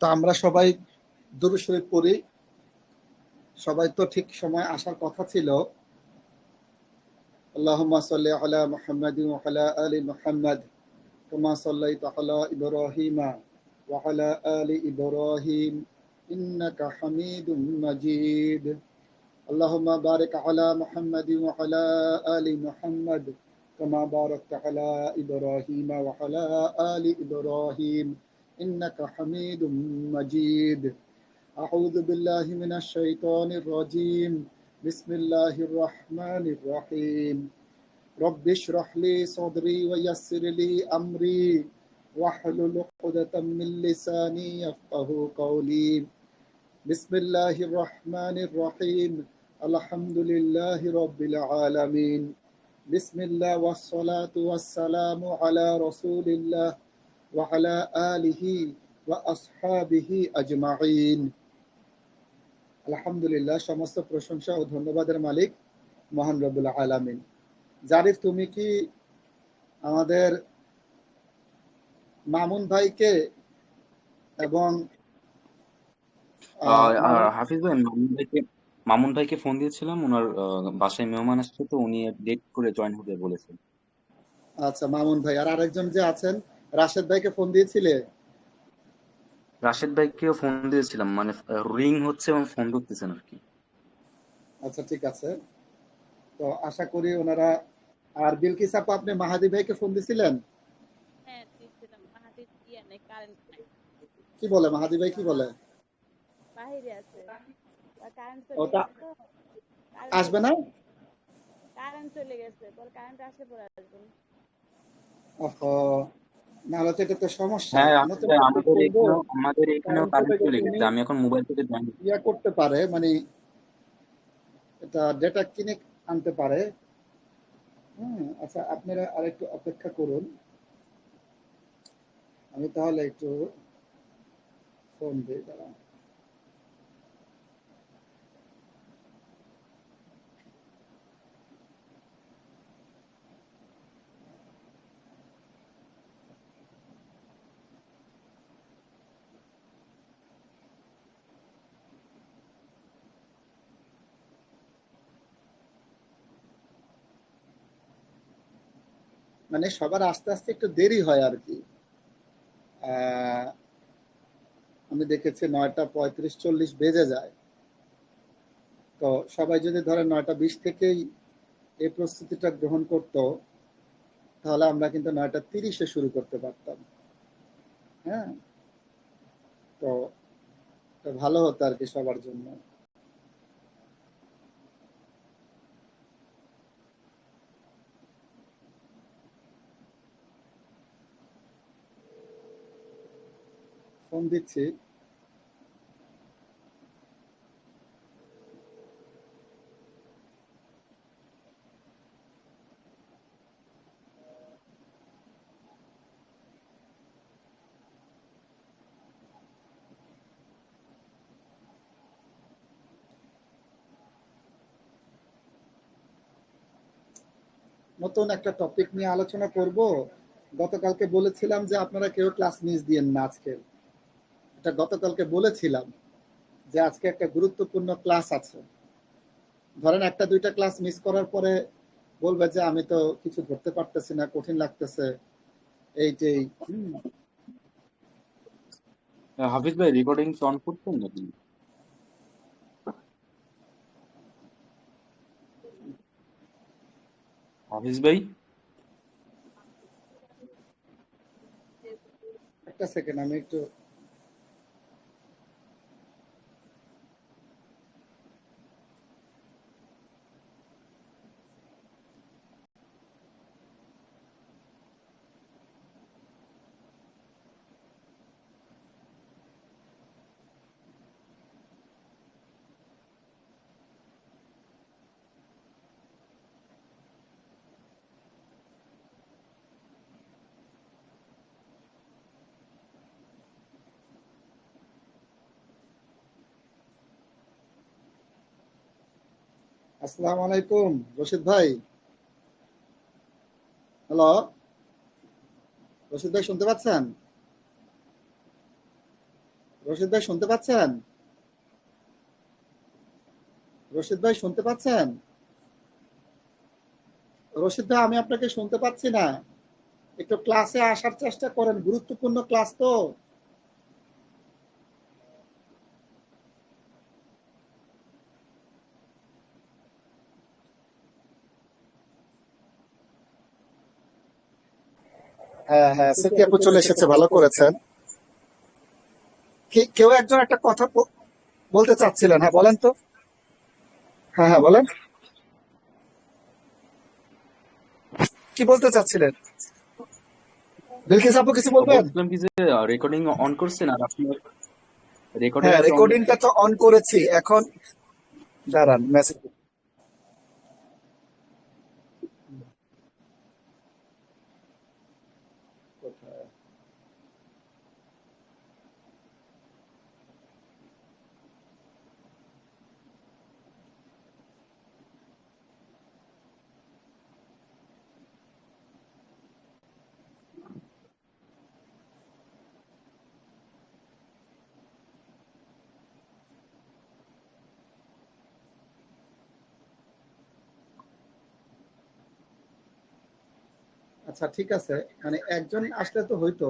তো আমরা সবাই দুরূদ শরীফ পড়ি। সবাই তো ঠিক সময় আসার কথা ছিল। আল্লাহুম্মা সাল্লি আলা মুহাম্মাদিন ওয়া আলা আলি মুহাম্মাদ কামা সাল্লাইতা আলা ইব্রাহিমা ওয়া আলা আলি ইব্রাহিম ইন্নাকা হামিদুম মাজিদ। আল্লাহুম্মা বারিক আলা মুহাম্মাদিন ওয়া আলা আলি মুহাম্মাদ কামা বারাকতা আলা ইব্রাহিমা ওয়া আলা আলি ইব্রাহিম ইন্নাকা হামিদুম মাজিদ। أعوذ بالله من الشيطان الرجيم. بسم الله الرحمن الرحيم. رب اشرح لي صدري ويسر لي أمري واحلل عقدة من لساني يفقه قولي. بسم الله الرحمن الرحيم. الحمد لله رب العالمين. بسم الله والصلاة والسلام على رسول الله وعلى آله وأصحابه أجمعين. আলহামদুলিল্লাহ, সমস্ত প্রশংসা ও ধন্যবাদের মালিক মহান রব্বুল আলামিন। জারিফ, তুমি কি আমাদের মামুন ভাইকে এবং হাফিজ ভাই, মামুন ভাইকে ফোন দিয়েছিলাম। ওনার বাসায় মেহমান আসছে, তো উনি ডেট করে জয়েন হবে বলেছেন। আচ্ছা, মামুন ভাই আর আরেকজন যে আছেন রাশেদ ভাইকে ফোন দিয়েছিলে? রাশেদ ভাইকেও ফোন দিয়েছিলাম, মানে রিং হচ্ছে এবং ফোন ধরতেছেন আর কি। আচ্ছা, ঠিক আছে। তো আশা করি ওনারা। আর বিলকিস আপু, আপনি মাহাদি ভাইকে ফোন দিছিলেন? হ্যাঁ, দিয়েছিলাম। মাহাদির নাই, কারেন্ট নাই। কি বলে মাহাদি ভাই, কি বলে? বাহিরে আছে, কারেন্ট চলে ওটা গেছে। তো কারেন্ট আসবে না? চলে গেছে, পরে কারেন্ট আসলে পরে আসবে। ওহো, নাহলে তো এটা তো সমস্যা। হ্যাঁ, নতুন আমাদের এখানেও কারেন্ট চলে কারেন্ট চলে গেছে, উনি গেছে। আমি এখন মোবাইল থেকে জয়েন। ইয়া করতে পারে, মানে এটা ডেটা কিনে আনতে পারে। আচ্ছা, আপনারা আরেকটু অপেক্ষা করুন, আমি তাহলে একটু ফোন দিই, দাঁড়ান। মানে সবার আস্তে আস্তে একটু দেরি হয় আর কি। আহ, আমি দেখেছি 9:35-40 বেজে যায়। তো সবাই যদি ধরেন 9:20 থেকেই এই প্রস্তুতিটা গ্রহণ করত, তাহলে আমরা কিন্তু 9:30-এ শুরু করতে পারতাম। হ্যাঁ, তো এটা ভালো হতো আর কি সবার জন্য। ফোন দিচ্ছি। নতুন একটা টপিক নিয়ে আলোচনা করব। গতকালকে বলেছিলাম যে আপনারা কেউ ক্লাস মিস দিয়েন না আজকে। এটা গতকালকে বলেছিলাম যে আজকে একটা গুরুত্বপূর্ণ ক্লাস আছে। ধরেন একটা দুইটা ক্লাস মিস করার পরে বলবে যে আমি তো কিছু ধরতে পারতেছি না, কঠিন লাগতেছে, এইটাই। হাফিজ ভাই, রেকর্ডিং অন করতেন নাকি? হাফিজ ভাই, একটা সেকেন্ড, আমি একটু। আসসালামু আলাইকুম রশিদ ভাই। হ্যালো, রশিদ ভাই শুনতে পাচ্ছেন? রশিদ ভাই শুনতে পাচ্ছেন? রশিদ ভাই শুনতে পাচ্ছেন? রশিদ ভাই, আমি আপনাকে শুনতে পাচ্ছি না। একটু ক্লাসে আসার চেষ্টা করেন, গুরুত্বপূর্ণ ক্লাস তো। হ্যাঁ হ্যাঁ, সিটি আপু চলে এসেছে, ভালো করেছেন। কেউ একজন একটা কথা বলতে চাচ্ছিলেন, হ্যাঁ বলেন তো। হ্যাঁ হ্যাঁ বলেন, কি বলতে চাচ্ছিলেন? বিলকিস আপু কিছু বলবেন? বলছিলাম কি যে রেকর্ডিং অন করছেন আর আপনার হ্যাঁ, রেকর্ডিংটা অন রেকর্ডিংটা তো অন করেছি এখন। দাঁড়ান, মেসেজ। আচ্ছা ঠিক আছে, মানে একজন আসলে তো হইতো,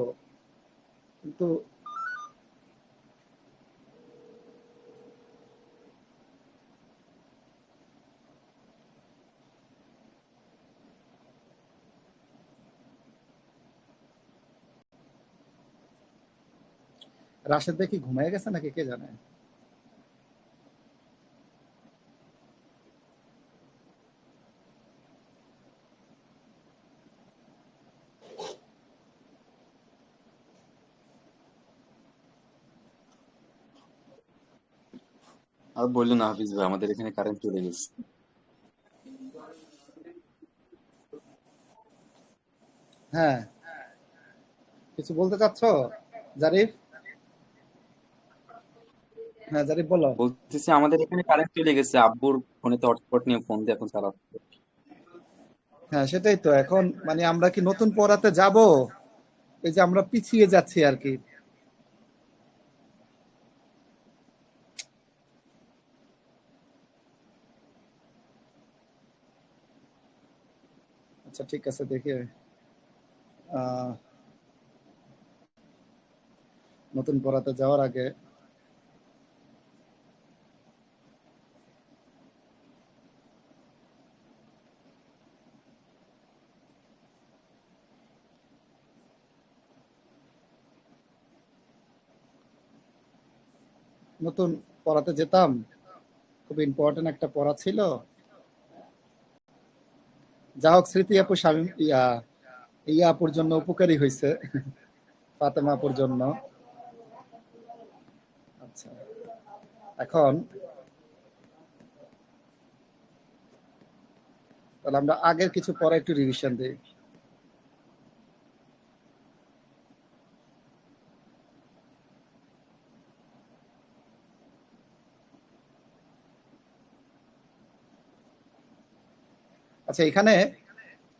কিন্তু রাশেদ ভাই কি ঘুমায় গেছে নাকি কে জানে। আর বললেন না হাফিজ ভাই, আমাদের এখানে কারেন্ট চলে গেছে। হ্যাঁ, কিছু বলতে চাচ্ছ জারিফ? হ্যাঁ জারিফ বলো। বলতেছি আমাদের এখানে কারেন্ট চলে গেছে, আব্বুর ফোনে তো হটস্পট নিয়ে ফোন দিয়ে এখন চালাচ্ছে। হ্যাঁ সেটাই তো, এখন মানে আমরা কি নতুন পড়াতে যাব? এই যে আমরা পিছিয়ে যাচ্ছি আর কি। আচ্ছা ঠিক আছে, দেখি আহ নতুন পড়াতে যাওয়ার আগে নতুন পড়াতে যেতাম, খুব ইম্পর্টেন্ট একটা পড়া ছিল। যা হোক, স্মৃতি আপু স্বামী ইয়া আপুর জন্য উপকারী হয়েছে, ফাতেমা আপুর জন্য। আচ্ছা, এখন তাহলে আমরা আগের কিছু পড়া একটু রিভিশন দিই। আচ্ছা, এখানে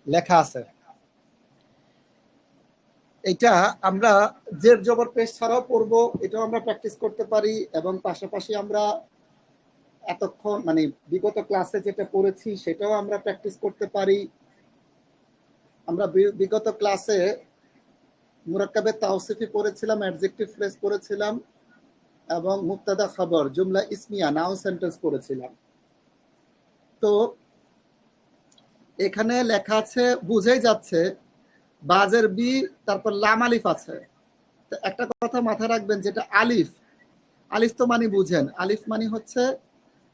লেখা আছে, এটা আমরা জের জবর পেশ ছাড়াও পড়বো, এটাও আমরা প্র্যাকটিস করতে পারি, এবং পাশাপাশি আমরা এতক্ষণ মানে বিগত ক্লাসে যেটা পড়েছি সেটাও আমরা প্র্যাকটিস করতে পারি। আমরা বিগত ক্লাসে মুরাক্কাবে তাওসিফি পড়েছিলাম, অ্যাডজেক্টিভ ফ্রেজ পড়েছিলাম, এবং মুক্তাদা খবর, জুমলা ইসমিয়া, নাউন সেন্টেন্স পড়েছিলাম। তো এখানে লেখা আছে, বুঝেই যাচ্ছে বাজের বি, তারপর লাম আলিফ আছে। তো একটা কথা মাথায় রাখবেন, যেটা আলিফ, আলিফ তো মানে বুঝেন, আলিফ মানে হচ্ছে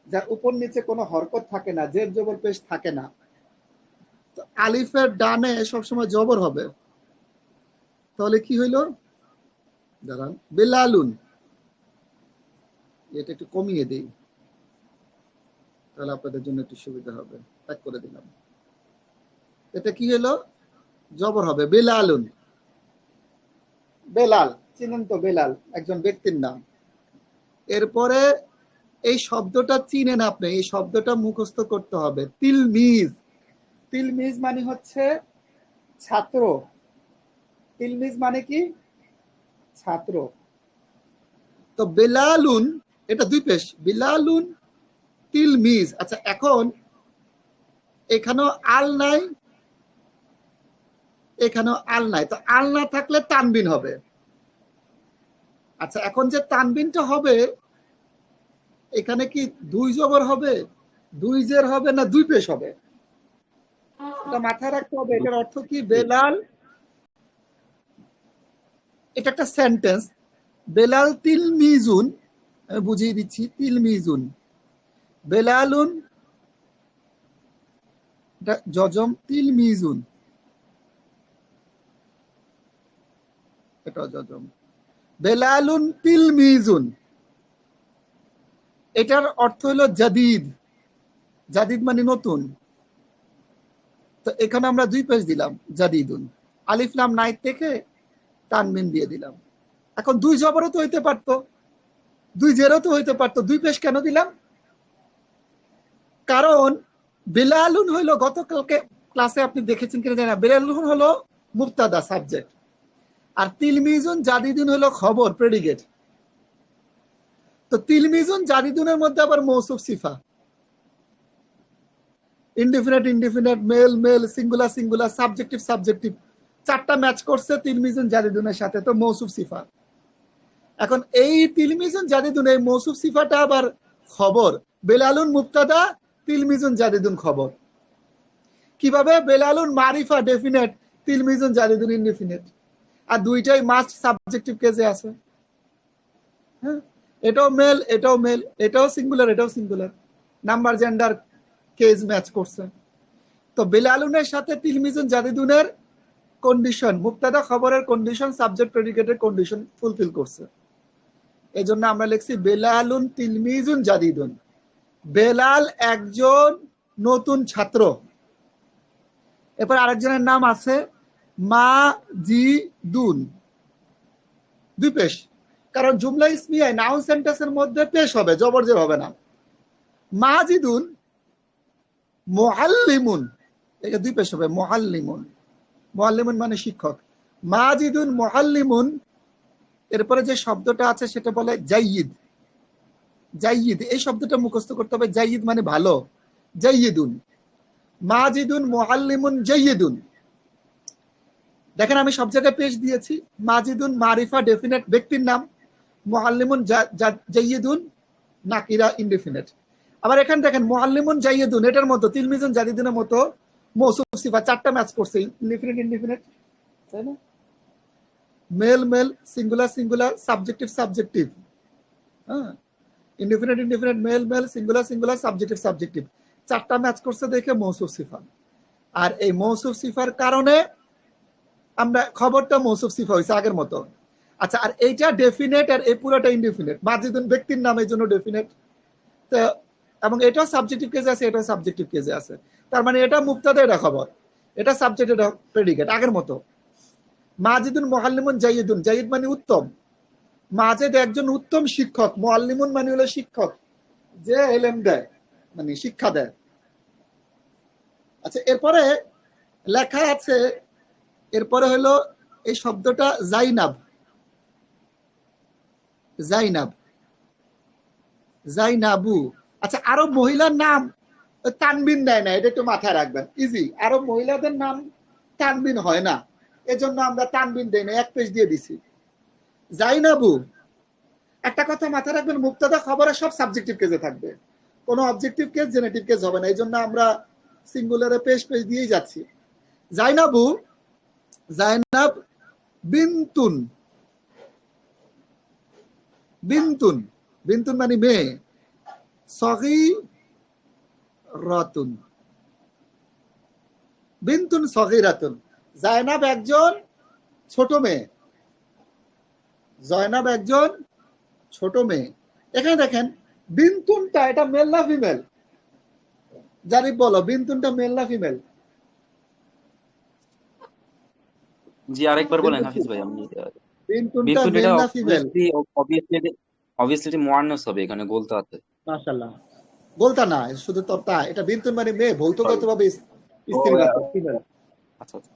যার উপর নিচে কোনো হরকত থাকে না, জের জবর পেশ থাকে না। তো আলিফের ডানে সবসময় জবর হবে, তাহলে কি হইলো, দাঁড়ান, বেলালুন, এটা একটু কমিয়ে দিই, তাহলে আপনাদের জন্য একটু সুবিধা হবে। এক করে দিলাম, এটা কি হলো, জবর হবে, বেলালুন। বেলাল, চিনেন তো, বেলাল একজন ব্যক্তির নাম। এরপরে এই শব্দটা চিনেন আপনি, এই শব্দটা মুখস্থ করতে হবে, তিলমিজ। তিলমিজ মানে হচ্ছে ছাত্র। তিলমিজ মানে কি, ছাত্র। তো বেলালুন এটা দুই পেশ, বিলালুন তিলমিজ। আচ্ছা এখন এখানেও আল নাই, এখানেও আল নাই, তো আল না থাকলে তানবিন হবে। আচ্ছা এখন যে তানবিনটা হবে এখানে কি দুই জবর হবে, দুই জের হবে, না দুই পেশ হবে? এটা মাথায় রাখতে হবে। এটার অর্থ কি? বেলাল, এটা একটা সেন্টেন্স, বেলাল তিলমিজুন, আমি বুঝিয়ে দিচ্ছি, তিলমিজুন, বেলালুন এটা জজম, তিলমিজুন এটা জজম, বেলালুন তিলমিজুন, এটার অর্থ হলো জাদিদ, জাদিদ মানে নতুন। তো এখানে আমরা দুই পেশ দিলাম, জাদিদুন, আলিফ লাম নাই থেকে তানবিন দিয়ে দিলাম। এখন দুই জবরও তো হইতে পারতো, দুই জেরও তো হইতে পারতো, দুই পেশ কেন দিলাম? কারণ বেলালুন হইলো, গতকালকে ক্লাসে আপনি দেখেছেন কিনা জানি না, বেলালুন হলো মুবতাদা সাবজেক্ট, আর তিলমিজুন জাদিদুন হলো খবর প্রেডিকেট। তো তিলমিজুন জাদিদুনের মধ্যে আবার মৌসুফ সিফা, indefinite indefinite, male male, singular singular, subjective subjective, চারটা ম্যাচ করছে তিলমিজুন জাদিদুনের সাথে, তো মৌসুফ সিফা। এখন এই তিলমিজুন জাদিদুন, এই মৌসুফ সিফাটা আবার খবর, বেলালুন মুবতাদা, তিলমিজুন জাদিদুন খবর। কিভাবে? বেলালুন মারিফা ডেফিনেট, তিলমিজুন জাদিদুন ইনডিফিনিট, আর দুইটাই মাস্ট সাবজেক্টিভ কেসে আছে। হ্যাঁ, এটাও মেল, এটাও মেল, এটাও সিঙ্গুলার, এটাও singular, number gender case match করছে। তো বেলালুনের সাথে তিলমিজুন জাদিদুনের কন্ডিশন, মুবতাদা খবরের কন্ডিশন, সাবজেক্ট প্রেডিকেটের কন্ডিশন ফুলফিল করছে। এই জন্য আমরা লিখছি বেলালুন তিলমিজুন জাদিদুন, বেলাল একজন নতুন ছাত্র। এরপর আরেকজনের নাম আছে মাজিদুন, দুই পেশ, কারণ জুমলা ইসমিয়ায় নাউন সেন্টেন্সের মধ্যে পেশ হবে, জবরজের হবে না। মাজিদুন মুআল্লিমুন, এটা দুই পেশ হবে, মুআল্লিমুন, মুআল্লিমুন মানে শিক্ষক, মাজিদুন মুআল্লিমুন। এরপরে যে শব্দটা আছে সেটা বলে জাইয়িদ, জাইয়িদ, এই শব্দটা মুখস্থ করতে হবে, জাইয়িদ মানে ভালো, জাইয়িদুন, মাজিদুন মুআল্লিমুন জাইয়িদুন। দেখেন আমি সব জায়গায় পেশ দিয়েছি, মাজিদুন মারিফা ডেফিনেট ব্যক্তির নাম, মুআল্লিমুন জাইয়িদুন নাকিরা ইনডিফিনিট। আবার এখানে দেখেন মুআল্লিমুন জাইয়িদুন, এটার মতো তিলমিজুন জাদিদুনের মতো মৌসুফ সিফা, চারটা ম্যাচ করছে, ইনডিফিনিট ইনডিফিনিট, তাই না? Male male, singular singular, subjective subjective, হ্যাঁ, indefinite indefinite, male male, singular singular, subjective subjective, চারটা ম্যাচ করছে দেখে মৌসুফ সিফা। আর এই মৌসুফ সিফার কারণে আমরা খবরটা মৌসুফ সিফা হয়েছে আগের মতো। আচ্ছা, আর এইটা ডেফিনেট, আর এই পুরোটা ইনডিফিনিট, মাজিদুন ব্যক্তির নাম, এই জন্য ডেফিনেট। তো এবং এটাও সাবজেক্টিভ কেজে আছে, এটাও সাবজেক্টিভ কেজে আছে, তার মানে এটা মুবতাদা, এটা খবর, এটা সাবজেক্ট, এটা প্রেডিকেট, আগের মতো। মাজিদুন মুআল্লিমুন জাইয়িদুন, জাইয়িদ মানে উত্তম, মাজেদ একজন উত্তম শিক্ষক, মুআল্লিমুন মানে হলো শিক্ষক, যে এলেম দেয়, মানে শিক্ষা দেয়। আচ্ছা, এরপরে লেখা আছে, এরপরে হলো এই শব্দটা জাইনাব, জাইনাব, জাইনাবু। আচ্ছা, আরব মহিলার নাম তানবিন দেয় না, এটা একটু মাথায় রাখবেন, ইজি। আরব মহিলাদের নাম তানবিন হয় না, এজন্য আমরা তানবিন দেই না, এক পেজ দিয়ে দিছি, জাইনাবু। একটা কথা মাথায় রাখবেন, মুবতাদা খবরে সব সাবজেক্টিভ কেজে থাকবে, কোনো অবজেক্টিভ কেস জেনেটিভ কেস হবে না, এই জন্য আমরা সিঙ্গুলারে পেশ পেশ দিয়েই যাচ্ছি। জাইনাবু, জাইনাব বিনতুন, বিনতুন, বিনতুন মানে মেয়ে, সগীরাতুন, বিনতুন সগীরাতুন, জাইনাব একজন ছোট মেয়ে, জয়নাব একজন ছোট মেয়ে। এখানে দেখেন বিনতুনটা, এটা মেল না ফিমেল? জারিফ বলো, বিনতুনটা মেল না ফিমেল? জি আরেকবার বলেন হাফিজ ভাই। আমি বিনতুনটা বিনতুন, মেল এটা না ফিমেল? অবভিয়াসলি মুআন্নাস হবে, এখানে গোলতা আছে। মাশাআল্লাহ, বলতা না, শুধু তরতা, এটা বিনতুন মানে মেয়ে, ভৌতগতভাবে স্ত্রীবাচক, ফিমেল। আচ্ছা আচ্ছা,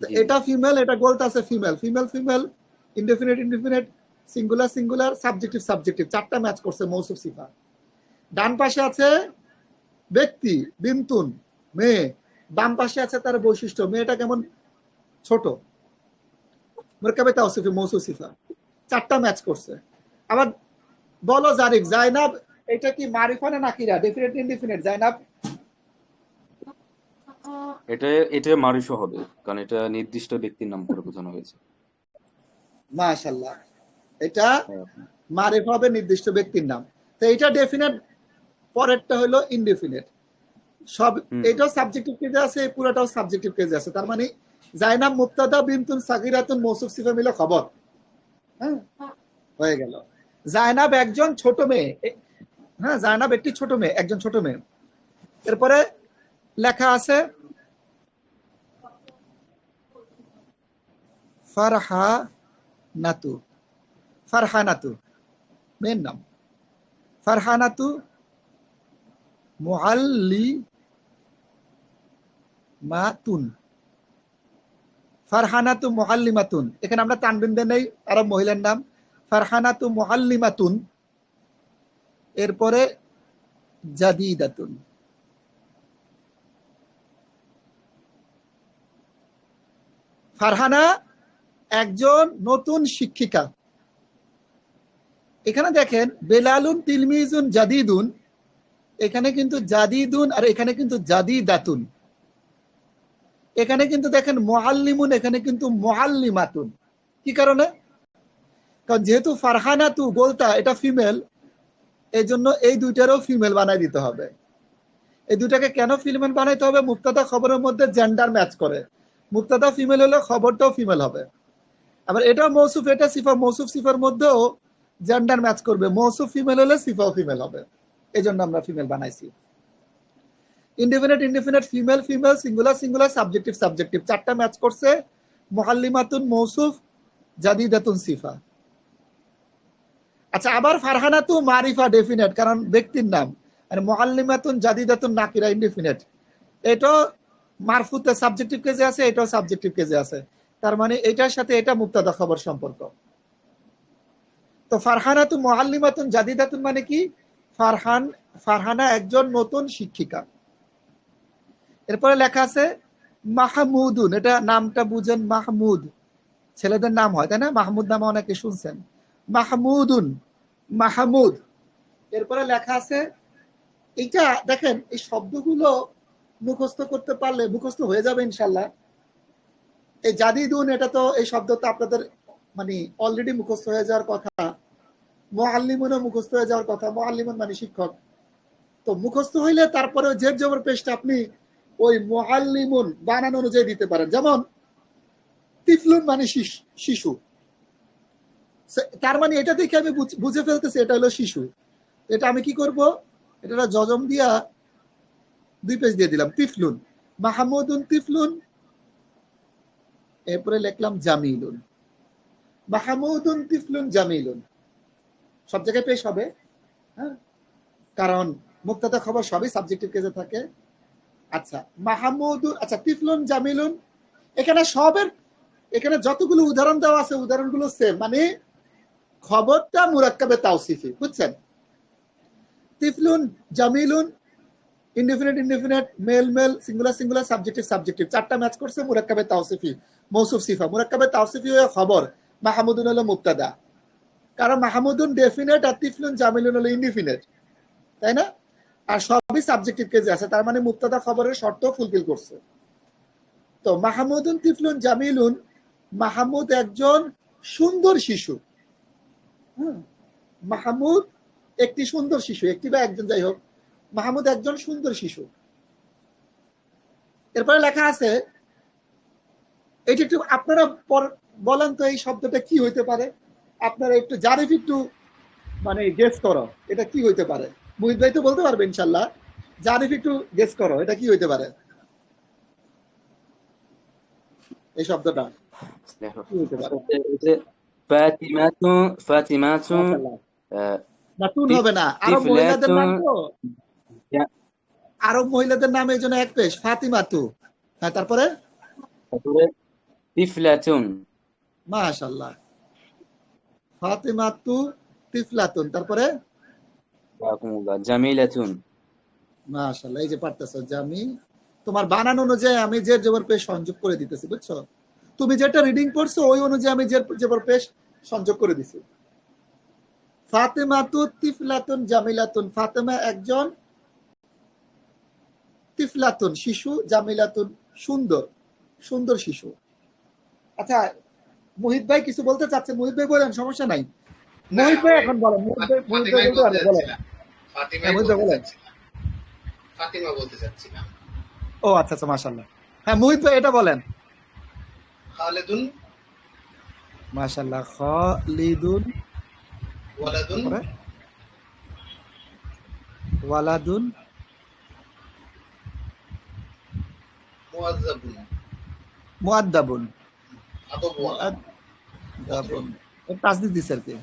জি এটা ফিমেল, এটা গোলতা আছে female, female female, indefinite indefinite, singular singular subjective subjective, চারটা ম্যাচ করছে মৌসুফ সিফা। ডান পাশে আছে ব্যক্তি বিন্তুন মেয়ে, বাম পাশে আছে তার বৈশিষ্ট্য, মেয়েটা কেমন ছোট, মুরাক্কাবে তাওসিফি মৌসুফ সিফা, চারটা ম্যাচ করছে। আবার বলো জারিফ, জাইনাব এটা কি মারিফা না নাকিরা, ডেফিনেট ইনডিফিনিট? জাইনাব এটা এটা মারিফা হবে, কারণ এটা নির্দিষ্ট ব্যক্তির নাম করে বোঝানো হয়েছে। মাশাআল্লাহ, এটা হ্যাঁ, মারিফা হবে নির্দিষ্ট ব্যক্তির নাম। তো এটা ডেফিনেট, পরেরটা হলো ইনডিফিনিট। সব এটাও সাবজেক্টিভ কেজে আছে, এই পুরোটাও সাবজেক্টিভ কেজে আছে। তার মানে জাইনাব মুবতাদা, বিনতুন সাগিরাতুন, মৌসুফ সিফা মিলে খবর। হ্যাঁ, হয়ে গেল। জাইনাব একজন ছোট মেয়ে, হ্যাঁ জাইনাব একটি ছোট মেয়ে, একজন ছোট মেয়ে। এরপরে লেখা আছে ফারহানাতু, ফারহানাতু মেয়ের নাম, ফারহানাতু মুআল্লিমাতুন, ফারহানাতু মুআল্লিমাতুন, এখানে আমরা তানবিন দেই নাই, আরব মহিলার নাম ফারহানাতু মুআল্লিমাতুন। এরপরে জাদিদাতুন, ফারহানা একজন নতুন শিক্ষিকা। এখানে দেখেন বেলালুন তিলমিজুন জাদিদুন, এখানে কিন্তু জাদিদুন আর এখানে কিন্তু জাদিদাতুন। এখানে কিন্তু দেখেন মুআল্লিমুন, এখানে কিন্তু মুআল্লিমাতুন। কি কারণে? কারণ যেহেতু ফারহানাতু গোলতা এটা ফিমেল, এই জন্য এই দুইটারও ফিমেল বানাই দিতে হবে। এই দুটাকে কেন ফিমেল বানাইতে হবে? মুবতাদা খবরের মধ্যে জেন্ডার ম্যাচ করে, মুবতাদা ফিমেল হলে খবরটাও ফিমেল হবে। আবার এটাও মৌসুফ, এটা সিফা, মৌসুফ সিফার মধ্যেও জেন্ডার ম্যাচ করবে, মৌসুফ ফিমেল হলে সিফাও ফিমেল হবে, এই জন্য আমরা ফিমেল বানাইছি। Indefinite indefinite, female female, singular singular, subjective subjective, চারটা ম্যাচ করছে। মুআল্লিমাতুন মৌসুফ, জাদিদাতুন সিফা। আচ্ছা, আবার ফারহানাতু মারিফা ডেফিনেট, কারণ ব্যক্তির নাম, আর মুআল্লিমাতুন জাদিদাতুন নাকিরা ইনডিফিনিট। এটাও মারফুতে সাবজেক্টিভ কেজে আছে, এটাও সাবজেক্টিভ কেজে আছে। তার মানে এটার সাথে এটা মুবতাদা খবর সম্পর্ক। তো ফারহানাতু মুআল্লিমাতুন জাদিদাতুন মানে কি? ফারহানা একজন নতুন শিক্ষিকা। এরপরে লেখা আছে মাহমুদুন, এটা নামটা বুঝেন, মাহমুদ ছেলেদের নাম হয়, তাই না? মাহমুদ নামে অনেকে শুনছেন। মাহমুদুন, মাহমুদ। এরপরে লেখা আছে, এইটা দেখেন, এই শব্দগুলো মুখস্থ করতে পারলে মুখস্থ হয়ে যাবে ইনশাল্লাহ। এই জাদিদুন, এটা তো এই শব্দ তো আপনাদের মানে অলরেডি মুখস্থ হয়ে যাওয়ার কথা। মুআল্লিমুনও মুখস্থ হয়ে যাওয়ার কথা, মুআল্লিমুন মানে শিক্ষক। তো মুখস্থ হইলে তারপরে জের জবর পেশটা আপনি ওই মুআল্লিমুন বানান অনুযায়ী দিতে পারেন। যেমন তিফলুন মানে শিশু, তার মানে এটা দেখে আমি বুঝে ফেলতেছি এটা হলো শিশু। এটা আমি কি করব, এটা জজম দিয়া 2 পেজ দিয়ে দিলাম, তিফলুন, মাহমুদুন তিফলুন। এরপরে লিখলাম জামিলুন, মাহমুদুন তিফলুন জামিলুন। সব জায়গায় পেশ হবে, হ্যাঁ, কারণ মুবতাদা খবর সবই সাবজেক্টিভ কেজে থাকে। আচ্ছা, মাহমুদুন, আচ্ছা তিফলুন জামিলুন, এখানে সবের, এখানে যতগুলো উদাহরণ দেওয়া আছে উদাহরণগুলো সেম, মানে খবরটা মুরাক্কাবে তাওসিফি, বুঝছেন? তিফলুন জামিলুন, indefinite indefinite, male male, singular singular, subjective subjective, চারটা ম্যাচ করছে মুরাক্কাবে তাওসিফি, মৌসুফ সিফা। মুরাক্কাবে তাওসিফি হয়ে খবর, মাহমুদুন হলো মুবতাদা, কারণ মাহমুদুন ডেফিনেট আর তিফলুন জামিলুন হলো ইনডিফিনিট, তাই না? আর সবই সাবজেক্টিভ কেজে আছে, তার মানে মুবতাদা খবরের শর্ত ফুলফিল করছে। তো মাহমুদুন তিফলুন জামিলুন, মাহমুদ একজন সুন্দর শিশু। মাহমুদ একটি সুন্দর শিশু, একটি বা একজন, যাই হোক, মাহমুদ একজন সুন্দর শিশু। এরপরে লেখা আছে, এটি একটু আপনারা বলেন তো এই শব্দটা কি হইতে পারে? আপনারা একটু জারিফ একটু মানে গেস করো, এটা কি হইতে পারে? মুহিত ভাই তো বলতে পারবে ইনশাল্লাহ, জারিফ একটু গেস করো এটা কি হইতে পারে, এই শব্দটা কি হইতে পারে? ফাতিমাতু, ফাতিমাতু, নাতুন হবে না, আরব মহিলাদের নাম তো, আরব মহিলাদের নাম, এই জন্য এক পেশ, ফাতিমাতু। হ্যাঁ, তারপরে তিফলাতুন, মাশাআল্লাহ, ফাতেমাতু তিফলাতুন, তারপরে জাযাকুমুল্লাহ, জামিলাতুন। মাশাআল্লাহ, এই যে পারতেছো যে আমি তোমার বানান অনুযায়ী আমি জের জবর পেশ সংযোগ করে দিতেছি, বুঝছো? তুমি যেটা রিডিং পড়ছো ওই অনুযায়ী আমি জের জবর পেশ সংযোগ করে দিছি। ফাতেমাতু তিফলাতুন জামিলাতুন, ফাতেমা একজন, তিফলাতুন শিশু, জামিলাতুন সুন্দর, সুন্দর শিশু। আচ্ছা, মুহিত ভাই কিছু বলতে চাচ্ছে, মুহিত ভাই বলেন, সমস্যা নাই। না মুহিত ভাই ওই এখন বলেন, মুহিত ভাই ফাতিমাই বলতে বলতে পারবে, বলেন। যাচ্ছিলাম, হ্যাঁ, ফাতিমাই মুহিত ভাই বলতে বলেন। চাচ্ছিলাম, ফাতিমা বলতে চাচ্ছিলাম। ও আচ্ছা আচ্ছা, মাশাআল্লাহ। হ্যাঁ, মুহিত ভাই এটা বলেন। খালেদুন মাশাআল্লাহ, খালিদুন, ওয়ালাদুন তারপরে ওয়ালাদুন মুআজ্জাবুন, মুআদ্দাবুন, আদবওয়ালা, মুআদ্দাবুন তাসদিদ দিছে আর কি।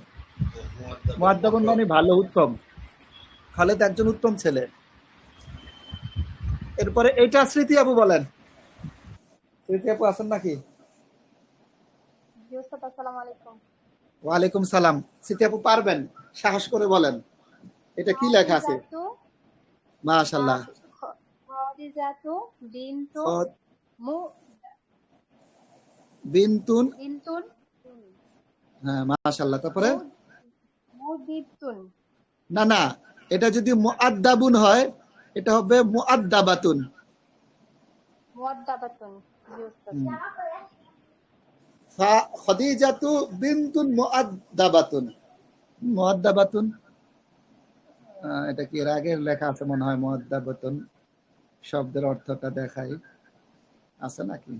মুআদ্দাবুন, মুআদ্দাবুন মানে ভালো, উত্তম। খালেদ একজন উত্তম ছেলে। এরপরে এটা স্মৃতি আপু বলেন। স্মৃতি আপু আছেন নাকি? জি ওস্তাদ, আসসালামু আলাইকুম। ওয়ালাইকুম সালাম। স্মৃতি আপু পারবেন, সাহস করে বলেন, এটা কি লেখা আছে? খাদিজাতু মাশাআল্লাহ। খাদিজাতু বিনতু খ- মু বিনতুন, বিনতুন হ্যাঁ মাশাআল্লাহ, তারপরে মুদিতুন। না না, এটা যদি মুআদ্দাবুন হয় এটা হবে মুআদ্দাবাতুন। মুআদ্দাবাতুন। জি ওস্তাদ। হুম। খাদিজাতু বিনতুন মুআদ্দাবাতুন, মুআদ্দাবাতুন, এটা কি এর আগের লেখা আছে মনে হয়, মুআদ্দাবাতুন শব্দের অর্থটা দেখাই আছে নাকি,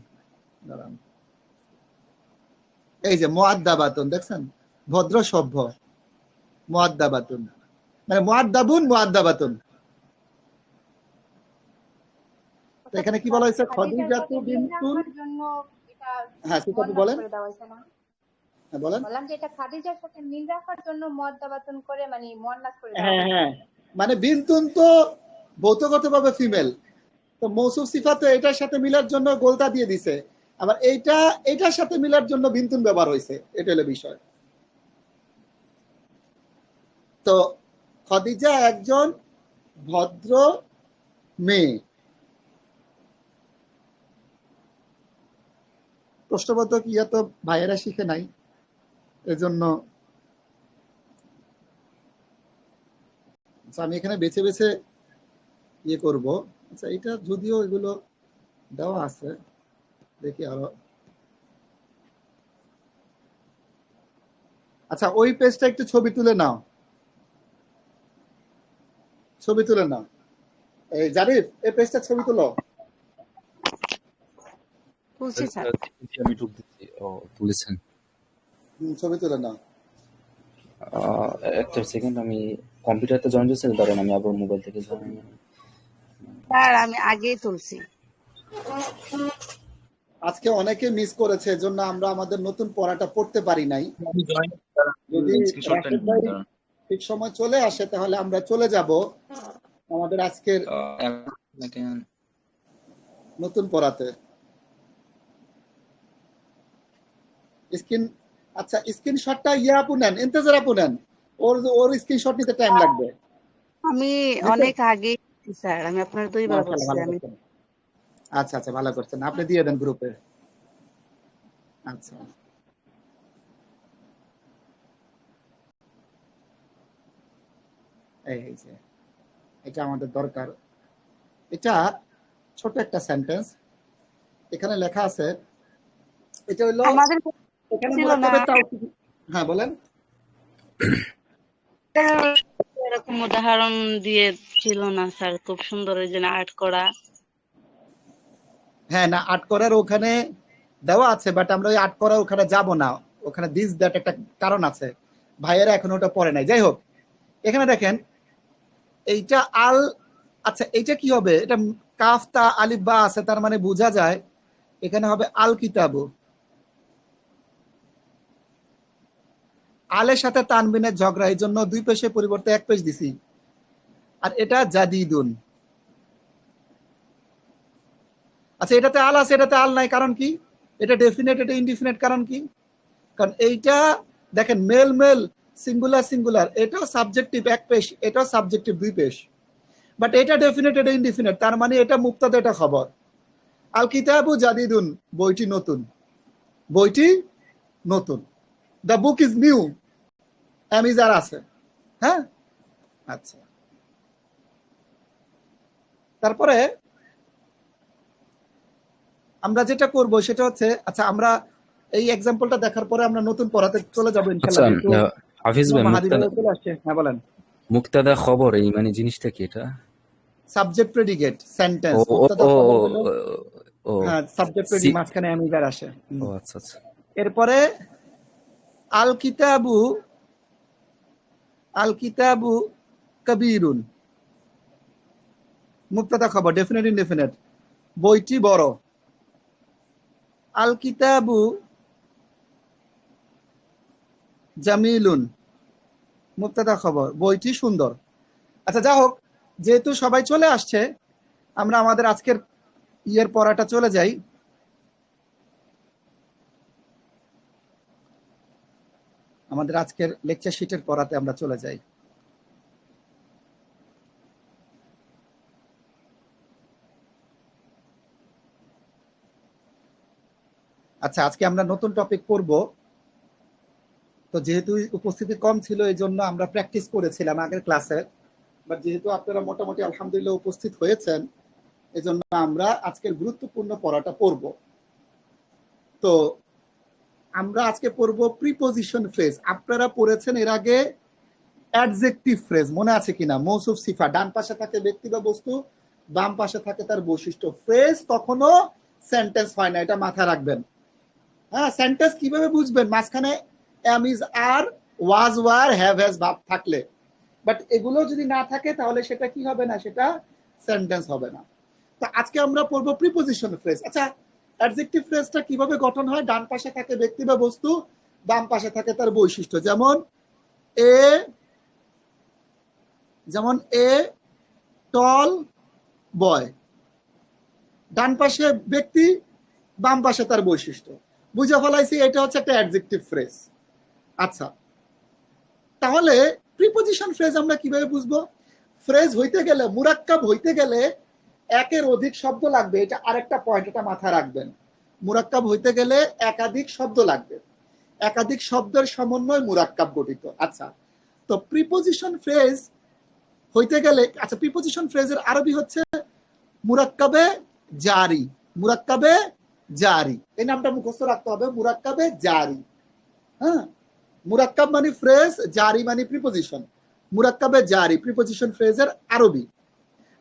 দাঁড়ান। এই যে মুআদ্দাবাতুন, দেখছেন, ভদ্র সভ্য, মুআদ্দাবাতুন মানে মুআদ্দাবুন মুআদ্দাবাতুন। তো এখানে কি বলা হয়েছে? খাদিজার খাদিজাতু সাথে মিল বিনতুন, রাখার জন্য এটা হ্যাঁ সেটা আপনি মুয়ান্নাস বলেন, করে দেওয়া হয়েছে না? হ্যাঁ বলেন। বললাম যে এটা খাদিজার সাথে মিল রাখার জন্য মুআদ্দাবাতুন করে মানে মুয়ান্নাস করে দেওয়া হ্যাঁ হয়েছে। হ্যাঁ, মানে বিনতুন তো ভৌতগতভাবে ফিমেল, তো মৌসুফ সিফাত এটার সাথে মিলার জন্য গোলতা দিয়ে দিছে, আবার এইটার সাথে মিলার জন্য বিনতুন ব্যবহার হয়েছে, এটা হলো বিষয়। তো খাদিজা একজন ভদ্র মেয়ে। প্রশ্নবোধক ইয়া তো ভাইয়েরা শিখে নাই, এজন্য আচ্ছা, আমি এখানে বেছে বেছে ইয়ে করব। আচ্ছা, এটা যদিও এগুলো দেওয়া আছে, দেখি আরো। আচ্ছা, ওই পেজটা একটু ছবি তুলে নাও, ছবি তুলে নাও। এই জারিফ, এই পেজটা ছবি তুলো। তুলছি স্যার। আমি ঢুকতেছি। ও, তুলেছেন। ছবি তুলে নাও। একটা সেকেন্ড, আমি কম্পিউটারতে জয়েন করছি, ধরেন আমি আবার মোবাইল থেকে জয়েন। স্যার আমি আগেই তুলছি। আজকে অনেকে মিস করেছে, এজন্য আমরা আমাদের নতুন পড়াটা পড়তে পারি নাই। আমি জয়েন যদি স্ক্রিনশটটা রাশেদ নিন, ভাই দাঁড়ান। ঠিক সময় চলে আসে তাহলে আমরা চলে যাব আমাদের আজকের নতুন পড়াতে। স্ক্রিন, আচ্ছা স্ক্রিনশটটা ইয়া আপু নেন, ইন্তেজার আপু নেন, ওর স্ক্রিনশট নিতে টাইম লাগবে। আমি অনেক আগে স্যার, আমি আপনার দুইবার মাশাআল্লাহ, বলছি ভালো আমি। করছেন। আচ্ছা আচ্ছা, ভালো করছেন, আপনি দিয়ে দেন গ্রুপে। আচ্ছা, এই যে এটা আমাদের দরকার। এটা ছোট একটা সেন্টেন্স, এখানে লেখা আছে, এটা হলো আমাদের এখানে ছিল না মুরাক্কাবে তাওকিদ। হ্যাঁ বলেন। এরকম উদাহরণ দিয়ে ছিল না স্যার, খুব সুন্দর ওই জন্য আর্ট করা। হ্যাঁ, না আর্ট করার ওখানে দেওয়া আছে, বাট আমরা ওই আর্ট করার ওখানে যাব না, ওখানে দিস দ্যাট একটা কারণ আছে, ভাইয়েরা এখন ওটা পড়ে নাই। যাই হোক, এখানে দেখেন এইটা আল, আচ্ছা এইটা কি হবে, এটা কাফ তা আলিফ বা আছে, তার মানে বোঝা যায় এখানে হবে আল কিতাবু। আলের সাথে তানবিনের ঝগড়া, এই জন্য দুই পেশের পরিবর্তে এক পেশ দিছি। আর এটা জাদিদুন। আচ্ছা, এটাতে আল আছে, এটাতে আল নাই, কারণ কি? এটা ডেফিনেট, এটা ইনডিফিনিট, কারণ কি? কারণ এইটা দেখেন মেল মেল সিঙ্গুলার সিঙ্গুলার, এটাও সাবজেক্টিভ এক পেশ, এটাও সাবজেক্টিভ দুই পেশ, বাট এটা ডেফিনেট এটা ইনডিফিনিট, তার মানে এটা মুক্তাদা এটা খবর। আল কিতাবু জাদিদুন, বইটি নতুন, বইটি নতুন। The book is new, am is are আছে। হ্যাঁ, আচ্ছা। তারপরে আমরা যেটা করব সেটা হচ্ছে, আচ্ছা আমরা এই এক্সাম্পলটা দেখার পরে আমরা নতুন পড়াতে চলে যাবো ইনশাআল্লাহ। একটু হাফিজ ভাই, মাহাদি ভাই চলে আসছে। হ্যাঁ বলেন। মুক্তাদা খবর এই মানে জিনিসটা কি? এটা সাবজেক্ট প্রেডিকেট সেন্টেন্স। ও ও মুক্তাদা ও খবর হলো ও হ্যাঁ সাবজেক্ট প্রেডিকেট, মাঝখানে অ্যামিজার আসে। ও আচ্ছা আচ্ছা। এরপরে আল কিতাবু, আল কিতাবু কবিরুন, মুক্তাদা খবর ডেফিনেট ইনডেফিনিট, বইটি বড়। আল কিতাবু জামিলুন, মুক্তাদা খবর বইটি সুন্দর। আচ্ছা যা হোক, যেহেতু সবাই চলে আসছে, আমরা আমাদের আজকের ইয়ের পড়াটা চলে যাই। আমাদের আজকের লেকচার শিটের পড়াতে আমরা চলে যাই। আচ্ছা, আজকে আমরা নতুন টপিক পড়ব। তো যেহেতু উপস্থিতি কম ছিল এই জন্য আমরা প্র্যাকটিস করেছিলাম আগের ক্লাসে, বাট যেহেতু আপনারা মোটামুটি আলহামদুলিল্লাহ উপস্থিত হয়েছেন, এজন্য আমরা আজকের গুরুত্বপূর্ণ পড়াটা পড়ব। তো আমরা আজকে পড়ব প্রিপজিশন ফ্রেজ। আপনারা পড়েছেন এর আগে অ্যাডজেক্টিভ ফ্রেজ, মনে আছে কিনা? মৌসুফ সিফা, ডান পাশে থাকে ব্যক্তি বা বস্তু, বাম পাশে থাকে তার বৈশিষ্ট্য। ফ্রেজ কখনো সেন্টেন্স হয় না, এটা মাথায় রাখবেন। হ্যাঁ, সেন্টেন্স কিভাবে বুঝবেন? মাঝখানে am is are, was were, have has ভাব থাকলে, বাট এগুলো যদি না থাকে তাহলে সেটা কি হবে না? সেটা সেন্টেন্স হবে না। তো আজকে আমরা পড়বো প্রিপজিশন ফ্রেজ। আচ্ছা, অ্যাডজেক্টিভ ফ্রেজটা কিভাবে গঠন হয়? ডান পাশে থাকে ব্যক্তি বা বস্তু, বাম পাশে থাকে তার বৈশিষ্ট্য। যেমন এ টল বয়, ডান পাশে ব্যক্তি, বাম পাশে তার বৈশিষ্ট্য। বুঝে ফেলাইছি, এটা হচ্ছে একটা অ্যাডজেক্টিভ ফ্রেজ। আচ্ছা, তাহলে প্রিপজিশন ফ্রেজ আমরা কিভাবে বুঝবো? ফ্রেজ হইতে গেলে, মুরাক্কাব হইতে গেলে একের অধিক শব্দ লাগবে, এটা আরেকটা পয়েন্ট, এটা মাথায় রাখবেন। মুরাক্কাব হইতে গেলে একাধিক শব্দ লাগবে, একাধিক শব্দের সমন্বয় মুরাক্কাব গঠিত। আচ্ছা, তো প্রিপজিশন ফ্রেজ হইতে গেলে, আচ্ছা প্রিপজিশন ফ্রেজের আরবি হচ্ছে মুরাক্কাবে জারি, মুরাক্কাবে জারি, এই নামটা মুখস্থ রাখতে হবে, মুরাক্কাবে জারি। হ্যাঁ, মুরাক্কাব মানে ফ্রেজ, জারি মানে প্রিপজিশন। মুরাক্কাবে জারি প্রিপজিশন ফ্রেজের আরবি।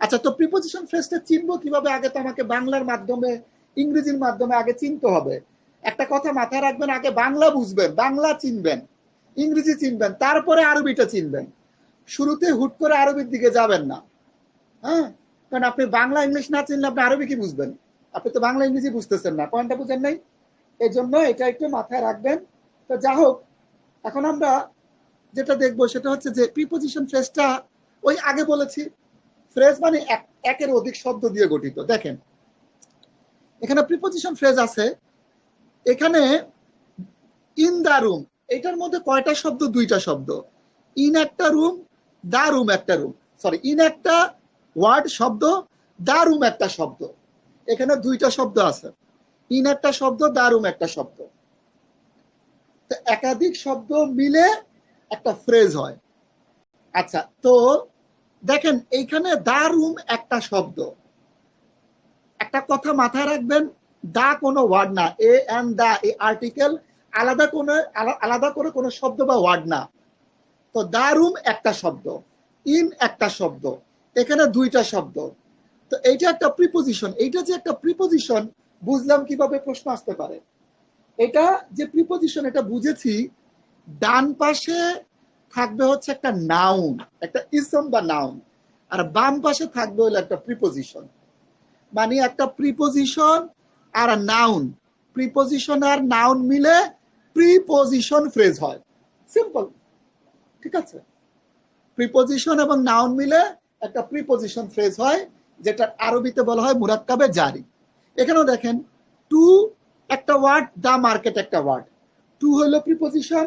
আচ্ছা, তো প্রিপজিশন ফ্রেজটা চিনবো কিভাবে? আগে তো আমাকে বাংলার মাধ্যমে, ইংরেজির মাধ্যমে আগে চিনতে হবে। একটা কথা মাথায় রাখবেন, আগে বাংলা বুঝবেন, বাংলা চিনবেন, ইংরেজি চিনবেন, তারপরে আরবিটা চিনবেন। শুরুতে হুট করে আরবির দিকে যাবেন না। হ্যাঁ, কারণ আপনি বাংলা ইংলিশ না চিনলে আপনি আরবি কি বুঝবেন? আপনি তো বাংলা ইংরেজি বুঝতেছেন না, পয়েন্টটা বুঝেন নাই? এই জন্য এটা একটু মাথায় রাখবেন। তো যা হোক, এখন আমরা যেটা দেখবো সেটা হচ্ছে যে প্রিপজিশন ফ্রেজটা ওই আগে বলেছি, ফ্রেজ মানে একের অধিক শব্দ দিয়ে গঠিত। দেখেন এখানে প্রিপজিশন ফ্রেজ আছে, এখানে ইন দা রুম, এটার মধ্যে কয়টা শব্দ? দুইটা শব্দ। ইন একটা রুম, দা রুম একটা রুম, সরি ইন একটা ওয়ার্ড শব্দ, দা রুম একটা শব্দ, এখানে দুইটা শব্দ আছে। ইন একটা শব্দ, দা রুম একটা শব্দ। তো একাধিক শব্দ মিলে একটা ফ্রেজ হয়। আচ্ছা, তো দেখেন এইখানে দা রুম একটা শব্দ। একটা কথা মাথায় রাখবেন, দা কোনো ওয়ার্ড না, এ এন্ড দা এই আর্টিকেল আলাদা করে কোনো শব্দ বা ওয়ার্ড না। তো দা রুম একটা শব্দ, ইন একটা শব্দ, এখানে দুইটা শব্দ। তো এইটা একটা প্রিপজিশন। এইটা যে একটা প্রিপজিশন বুঝলাম কিভাবে? প্রশ্ন আসতে পারে। এটা যে প্রিপজিশন, এটা বুঝেছি, ডান পাশে থাকবে হচ্ছে একটা নাউন, একটা ইসম বা নাউন, আর বাম পাশে থাকবে হলো একটা প্রিপজিশন। মানে একটা প্রিপজিশন আর নাউন, প্রিপজিশন আর নাউন মিলে প্রিপজিশন ফ্রেজ হয়। সিম্পল, ঠিক আছে? প্রিপজিশন এবং নাউন মিলে একটা প্রিপজিশন ফ্রেজ হয়, যেটা আরবিতে বলা হয় মুরাক্কাবে জারি। এখানেও দেখেন, টু একটা ওয়ার্ড, দা মার্কেট একটা ওয়ার্ড। টু হলো প্রিপজিশন,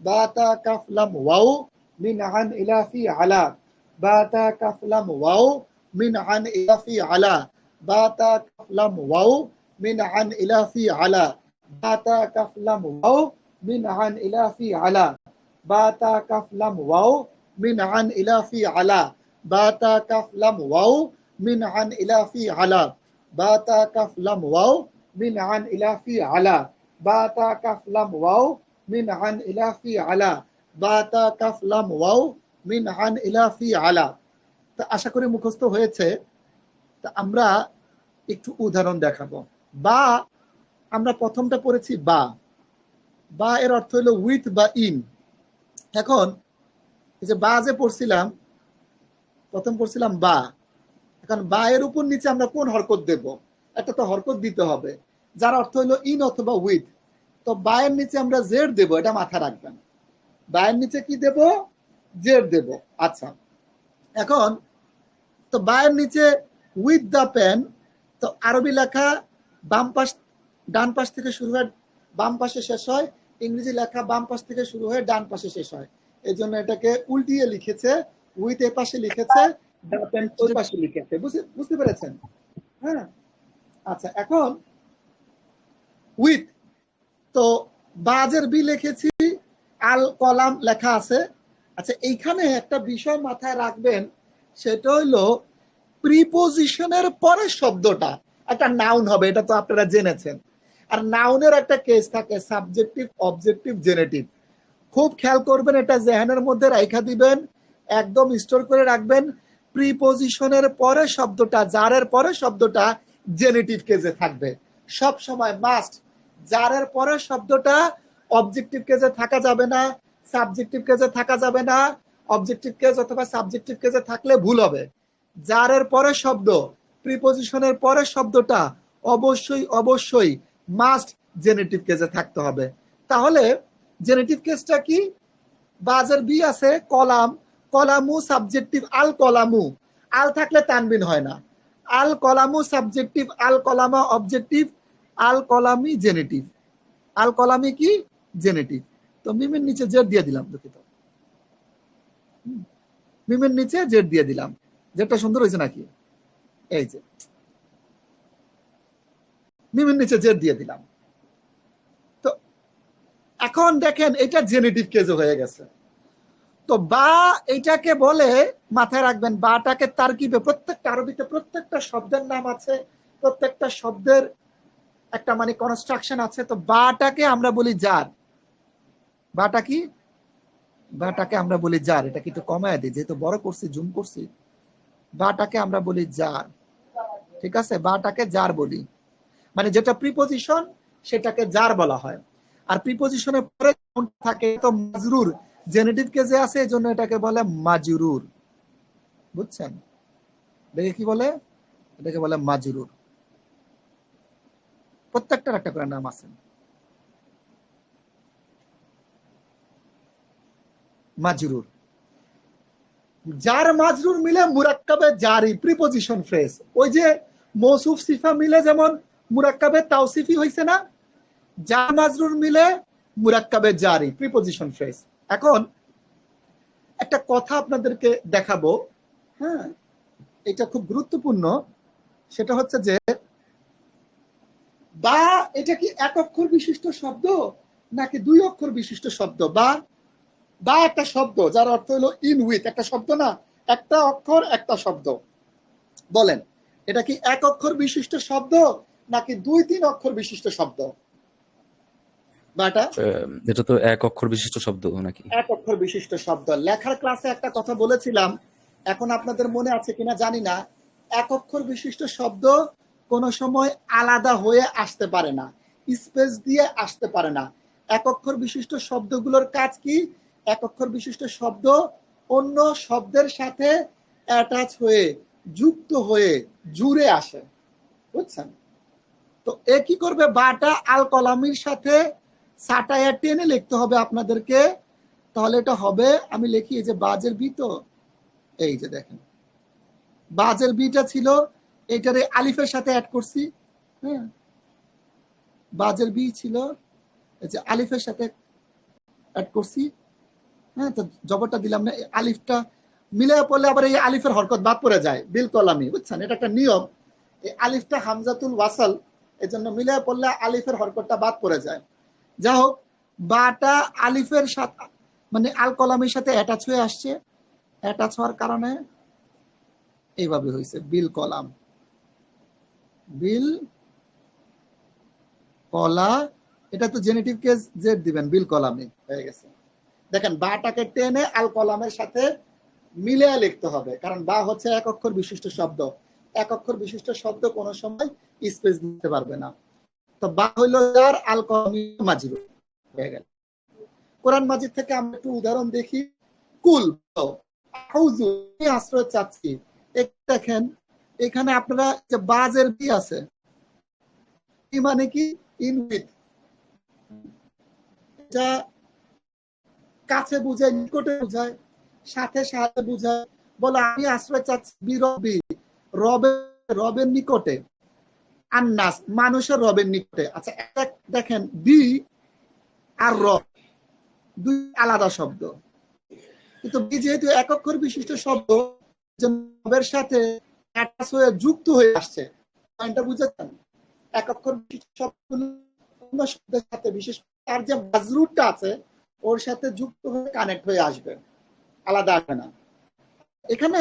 বাতা কাফ লাম ওয়াও মিন আন ইলা ফি আলা, বাতা কাফ লাম ওয়াও মিন আন ইলা ফি আলা, বাতা কাফ লাম ওয়াও মিন আন ইলা ফি আলা, বাতা কাফ লাম ওয়াও মিন আন ইলা ফি আলা, বাতা কাফ লাম ওয়াও মিন আন ইলা ফি আলা, বাতা কাফ লাম ওয়াও মিন আন ইলা ফি আলা, বাতা কাফ লাম ওয়াও মিন আন ইলা ফি আলা, বাতা কাফ লাম ওয়াও মিন আন ইলা ফি আলা, বাতা কাফ লাম ওয়াও মিন আন ইলা ফি আলা। তা আশা করি মুখস্থ হয়েছে। তা আমরা একটু উদাহরণ দেখাবো। বা আমরা প্রথমটা পড়েছি বা, বা এর অর্থ হলো উইথ বা ইন। এখন এই যে বা যে পড়ছিলাম, প্রথম পড়ছিলাম বা, এখন বা এর উপর নিচে আমরা কোন হরকত দেব? একটা তো হরকত দিতে হবে, যার অর্থ হলো ইন অথবা উইথ। তো বা এর নিচে আমরা জেড দেব, এটা মাথা রাখবেন। বা এর নিচে কি দেব? জেড দেব। আচ্ছা, এখন তো বা এর নিচে উইথ দ্য পেন, তো আরবি লেখা বাম পাশ ডান পাশ থেকে শুরু হয় বাম পাশে শেষ হয়, ইংরেজি লেখা বাম পাশ থেকে শুরু হয়ে ডান পাশে শেষ হয়। এই জন্য এটাকে উল্টিয়ে লিখেছে, উইথ এ পাশে লিখেছে, দ্য পেন ওই পাশে লিখেছে। বুঝতে পেরেছেন? হ্যাঁ, আচ্ছা, এখন উইথ, তো বাজের বি লিখেছি, আল কলাম লেখা আছে। আচ্ছা, এইখানে একটা বিষয় মাথায় রাখবেন, সেটা হইলো প্রিপোজিশনের পরে শব্দটা একটা নাউন হবে, এটা তো আপনারা জেনেছেন। আর নাউনের একটা কেস থাকে, সাবজেক্টিভ, অবজেক্টিভ, জেনেটিভ। খুব খেয়াল করবেন, এটা জেহানের মধ্যে রাখা দিবেন, একদম স্টোর করে রাখবেন। প্রিপোজিশনের পরে শব্দটা, জারের পরে শব্দটা জেনেটিভ কেজে থাকবে সব সময়, মাস্ট। জারের পরে শব্দটা অবজেক্টিভ কেজে থাকা যাবে না, সাবজেক্টিভ কেজে থাকা যাবে না। অবজেক্টিভ কেজ অথবা সাবজেক্টিভ কেজে থাকলে ভুল হবে। জারের পরে শব্দ, প্রিপোজিশনের পরে শব্দটা অবশ্যই অবশ্যই মাস্ট জেনেটিভ কেজে থাকতে হবে। তাহলে জেনেটিভ কেসটা কি? বাজের বি আছে কলাম, কলামু সাবজেক্টিভ, আল কলামু, আল থাকলে তানবিন হয় না। আল কলামু সাবজেক্টিভ, আল কলামা অবজেক্টিভ, আল কলামি জেনেটিভ। আল কলামি কি? জেনেটিভ। তো মিমের নিচে জেড দিয়ে দিলাম, দুঃখিত, মিমের নিচে জেড দিয়ে দিলাম। যেটা সুন্দর হয়েছে নাকি? এই যে মিমের নিচে জেড দিয়ে দিলাম। তো এখন দেখেন এটা জেনেটিভ কেজ হয়ে গেছে। তো বা এটাকে বলে, মাথায় রাখবেন, বাটাকে তারকিবে, প্রত্যেকটা আরবিতে প্রত্যেকটা শব্দের নাম আছে, প্রত্যেকটা শব্দের একটা মানে কনস্ট্রাকশন আছে। তো বাটাকে আমরা বলি জার। বাটা কি? বাটাকে আমরা বলি জার। এটা কি একটু কমায় দিই, যেহেতু বড় করছি, জুম করছি। বাটাকে আমরা বলি জার, ঠিক আছে? বাটাকে জার বলি, মানে যেটা প্রিপোজিশন সেটাকে জার বলা হয়। আর প্রিপোজিশনের পরে থাকে তো মাজরুর, জেনেটিভ কেজে আছে, এই জন্য এটাকে বলে মাজরুর। বুঝছেন? দেখে কি বলে? এটাকে বলে মাজরুর। প্রত্যেকটার একটা করে নাম আছে। মাজরুর, জার মাজরুর মিলে মুরাক্কাবে জারি, প্রিপোজিশন ফ্রেজ। ওই যে মৌসুফ সিফা মিলে যেমন মুরাক্কাবে তাওসিফি হইছে না, জার মাজরুর মিলে মুরাক্কাবে জারি, প্রিপোজিশন ফ্রেজ। এখন একটা কথা আপনাদেরকে দেখাবো, হ্যাঁ, এটা খুব গুরুত্বপূর্ণ। সেটা হচ্ছে যে বা এটা কি এক অক্ষর বিশিষ্ট শব্দ নাকি দুই অক্ষর বিশিষ্ট শব্দ? বা বা একটা শব্দ যার অর্থ হলো ইন উইথ, একটা শব্দ না, একটা অক্ষর একটা শব্দ। বলেন, এটা কি এক অক্ষর বিশিষ্ট শব্দ নাকি দুই তিন অক্ষর বিশিষ্ট শব্দ? বাটা এটা তো এক অক্ষর বিশিষ্ট শব্দ নাকি? এক অক্ষর বিশিষ্ট শব্দ। লেখার ক্লাসে একটা কথা বলেছিলাম, এখন আপনাদের মনে আছে কিনা জানি না। এক অক্ষর বিশিষ্ট শব্দ কোনো সময় আলাদা হয়ে আসতে পারে না, স্পেস দিয়ে আসতে পারে না। এক অক্ষর বিশিষ্ট শব্দগুলোর কাজ কি? এক অক্ষর বিশিষ্ট শব্দ অন্য শব্দের সাথে অ্যাটাচ হয়ে, যুক্ত হয়ে, জুড়ে আসে। বুঝছেন? তো এ কি করবে? বাটা আল কলামির সাথে সাটায়া টেনে লিখতে হবে আপনাদেরকে। তাহলে এটা হবে, আমি লিখি, এই যে বাজের বি, তো এই যে দেখেন বাজের বিটা ছিল, এটারে আলিফের সাথে অ্যাড করছি। হ্যাঁ, বাজের বি ছিল, এই যে আলিফের সাথে অ্যাড করছি, হ্যাঁ, তো জবরটা দিলাম না, আলিফটা মিলে পড়লে আবার এই আলিফের হরকত বাদ পড়ে যায় বিল কলামি, বুঝছেন, এটা একটা নিয়ম। এই আলিফটা হামজাতুল ওয়াসাল, এই জন্য মিলে পড়লে আলিফের হরকতটা বাদ পড়ে যায়। যা হোক, বাটা আলিফের সাথে মানে আল কলামের সাথে অ্যাটাচ হয়ে আসছে, অ্যাটাচ হওয়ার কারণে এইভাবে হয়েছে বিল কলাম, বিল কলা, এটা তো জেনেটিভ কেস জেড দিবেন, বিল কলামে হয়ে গেছে। দেখেন বাটাকে টেনে আল কলামের সাথে মিলিয়ে লিখতে হবে, কারণ বা হচ্ছে এক অক্ষর বিশিষ্ট শব্দ, এক অক্ষর বিশিষ্ট শব্দ কোনো সময় স্পেস দিতে পারবে না। তো বা হইল যার, আল কলামি মাজরুর হয়ে গেল। কোরআন মাজিদ থেকে আমরা একটু উদাহরণ দেখি। কুল, আউযু, আশ্রয় চাচ্ছি। দেখেন এখানে আপনারা যে বাজের বি আছে, কি মানে কি, ইন উইথ, এটা কাছে বুঝায়, নিকটে বুঝায়, সাথে সাথে বুঝায়। বলো আমি আশ্রয় চাচ্ছি বিরবি, রবের নিকটে, আন্নাস মানুষের রবের নিকটে। আচ্ছা দেখেন বি আর রব দুই আলাদা শব্দ, কিন্তু বি যেহেতু এক অক্ষর বিশিষ্ট শব্দ, রবের সাথে অ্যাটাচ হয়ে যুক্ত হয়ে আসছে, পয়েন্টটা বুঝেছেন? এক অক্ষর বিশিষ্ট শব্দ অন্য শব্দের সাথে, বিশেষ তার যে মাজরুরটা আছে ওর সাথে যুক্ত হয়ে কানেক্ট হয়ে আসবে, আলাদা আসবে না। এখানে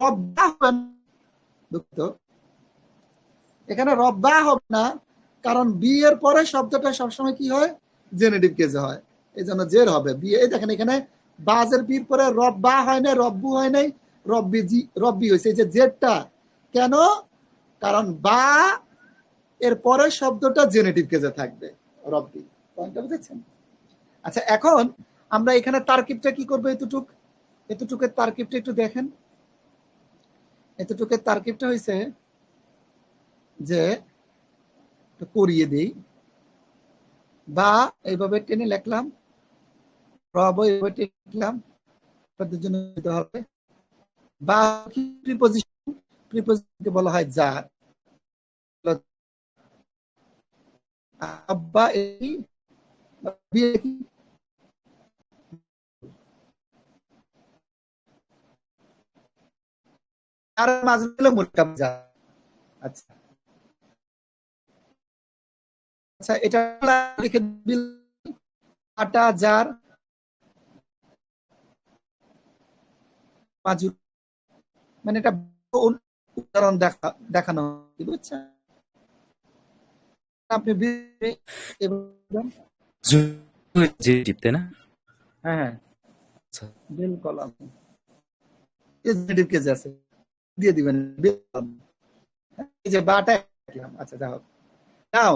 রব্বা হবে না, এখানে রব্বা হবে না, কারণ বি এর পরে শব্দটা সবসময় কি হয়, জেনেটিভ কেসে হয়, এই জন্য জের হবে বি। এই দেখেন এখানে বাজের বির পরে রব্বা হয় নাই, রব্বু হয় নাই, রব্বি হয়েছে, এই যে জেরটা কেন, কারণ বা এর পরের শব্দটা জেনেটিভ কেসে থাকবে, রব্বি। পয়েন্টটা বুঝেছেন? আচ্ছা এখন আমরা এখানে তারকিবটা কি করবো, এতটুকের তারকিবটা একটু দেখেন। এতটুকের তারকিবটা হয়েছে যে করিয়ে দিই, বা এইভাবে টেনে লিখলাম, রব এইভাবে টেনে লিখলাম, জন্য দিতে হবে। বা প্রিপোজিশনকে বলা হয় যার, বা এই আর মাঝে হলো মুরকাব যা। আচ্ছা আচ্ছা, এটা লিখে দিল আটা যার মাজুর, মানে এটা উদাহরণ দেখানো, বুঝছেন? আপনি তাই না? হ্যাঁ বিল কলাম জেনেটিভ কেস আছে, দিয়ে দিবেন বিল কলাম, এই যে বাটা। আচ্ছা দেখো নাও,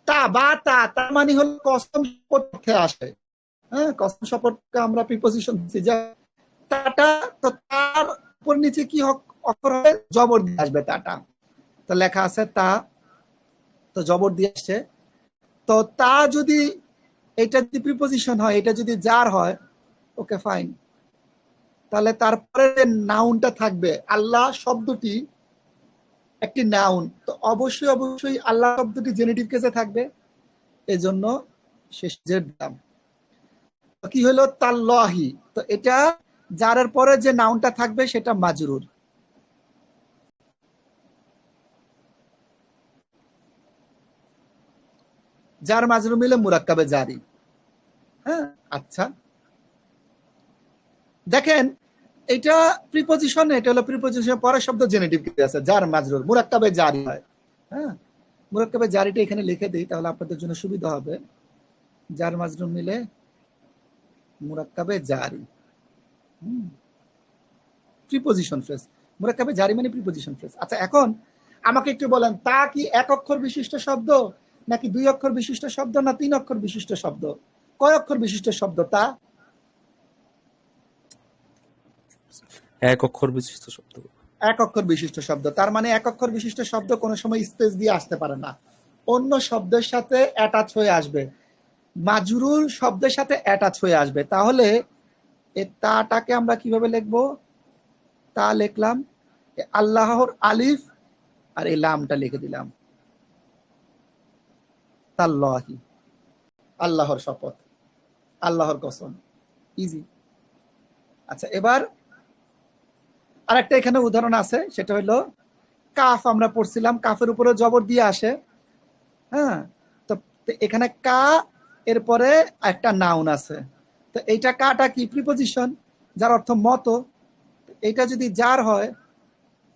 তা বা তা, তার মানে হলো কসম শপথে আসে, হ্যাঁ, কসম শপথকে আমরা প্রিপোজিশন দিচ্ছি, যা তাটা, তো তার উপর নিচে কি অক্ষর হবে, জবর দিয়ে আসবে, তাটা তো লেখা আছে তা, তো জবর দিয়ে আসছে। তো তা যদি এটা যদি প্রিপোজিশন হয়, এটা যদি যার হয়, ওকে ফাইন, তাহলে তারপরে নাউনটা থাকবে, আল্লাহ শব্দটি একটি নাউন, তো অবশ্যই অবশ্যই আল্লাহ শব্দটি জেনেটিভ কেসে থাকবে, এজন্য শেষ জের দিলাম। কি হলো, তাল্লাহি, তো এটা যারের পরে যে নাউনটা থাকবে সেটা মাজরুর। যার মাজরুর মিলে মুরাক্কাবে জারি। হ্যাঁ আচ্ছা দেখেন এটা প্রিপোজিশন, এটা হলো প্রিপোজিশনের পরের শব্দ জেনেটিভ কেসে আছে, যার মাজরুর মুরাক্কাবে জারি হয়। হ্যাঁ মুরাক্কাবে জারিটা এখানে লিখে দিই, তাহলে আপনাদের জন্য সুবিধা হবে। যার মাজরুর মিলে মুরাক্কাবে জারি, প্রিপোজিশন ফ্রেজ, মুরাক্কাবে জারি মানে প্রিপোজিশন ফ্রেজ। আচ্ছা এখন আমাকে একটু বলেন, তা কি এক অক্ষর বিশিষ্ট শব্দ, নাকি দুই অক্ষর বিশিষ্ট শব্দ, না তিন অক্ষর বিশিষ্ট শব্দ? কয় অক্ষর বিশিষ্ট শব্দ তা? এক অক্ষর বিশিষ্ট শব্দ। এক অক্ষর বিশিষ্ট শব্দ, তার মানে এক অক্ষর বিশিষ্ট শব্দ কোনো সময় স্পেস দিয়ে আসতে পারে না, অন্য শব্দের সাথে অ্যাটাচ হয়ে আসবে, মাজরুর শব্দের সাথে অ্যাটাচ হয়ে আসবে। তাহলে এই তাটাকে আমরা কিভাবে লিখবো, তা লিখলাম আল্লাহর আলিফ আর এই লামটা লিখে দিলাম, তাল্লাহি, আল্লাহর শপথ। আল্লাহর কসম, ইজি। আচ্ছা, এবার আরেকটা এখানে উদাহরণ আছে, সেটা হলো কাফ। আমরা পড়ছিলাম কাফের উপরে জবর দিয়ে আসে। হ্যাঁ, তো এখানে কা এরপরে একটা নাউন আছে, তো এইটা কাটা কি প্রিপোজিশন, যার অর্থ মতো। এইটা যদি যার হয়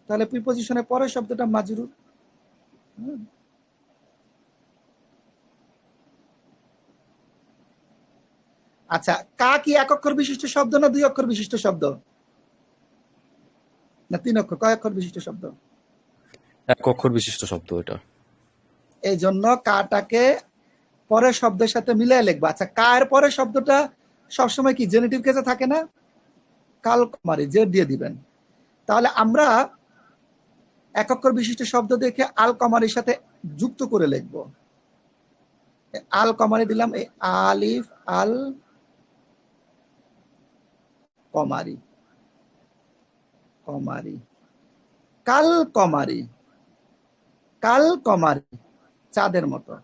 তাহলে প্রিপোজিশনের পরের শব্দটা মাজরুর। আচ্ছা, কা কি এক অক্ষর বিশিষ্ট শব্দ না 2 অক্ষর বিশিষ্ট শব্দ না 3 অক্ষর? কয় অক্ষর বিশিষ্ট শব্দ? এক অক্ষর বিশিষ্ট শব্দ এটা। এই জন্য কাটাকে পরের শব্দের সাথে মিলিয়ে লিখবো। আচ্ছা, কা এর পরের শব্দটা সবসময় কি জেনেটিভ কেসে থাকে না? কাল কুমারী, জেড দিয়ে দিবেন। তাহলে আমরা এক অক্ষর বিশিষ্ট শব্দ দেখে আল কমারির সাথে যুক্ত করে লিখব। আল কমারি দিলাম, এই আলিফ আল কমারি, কমারি, কাল কমারি, কাল কমারি, চাঁদের মতো,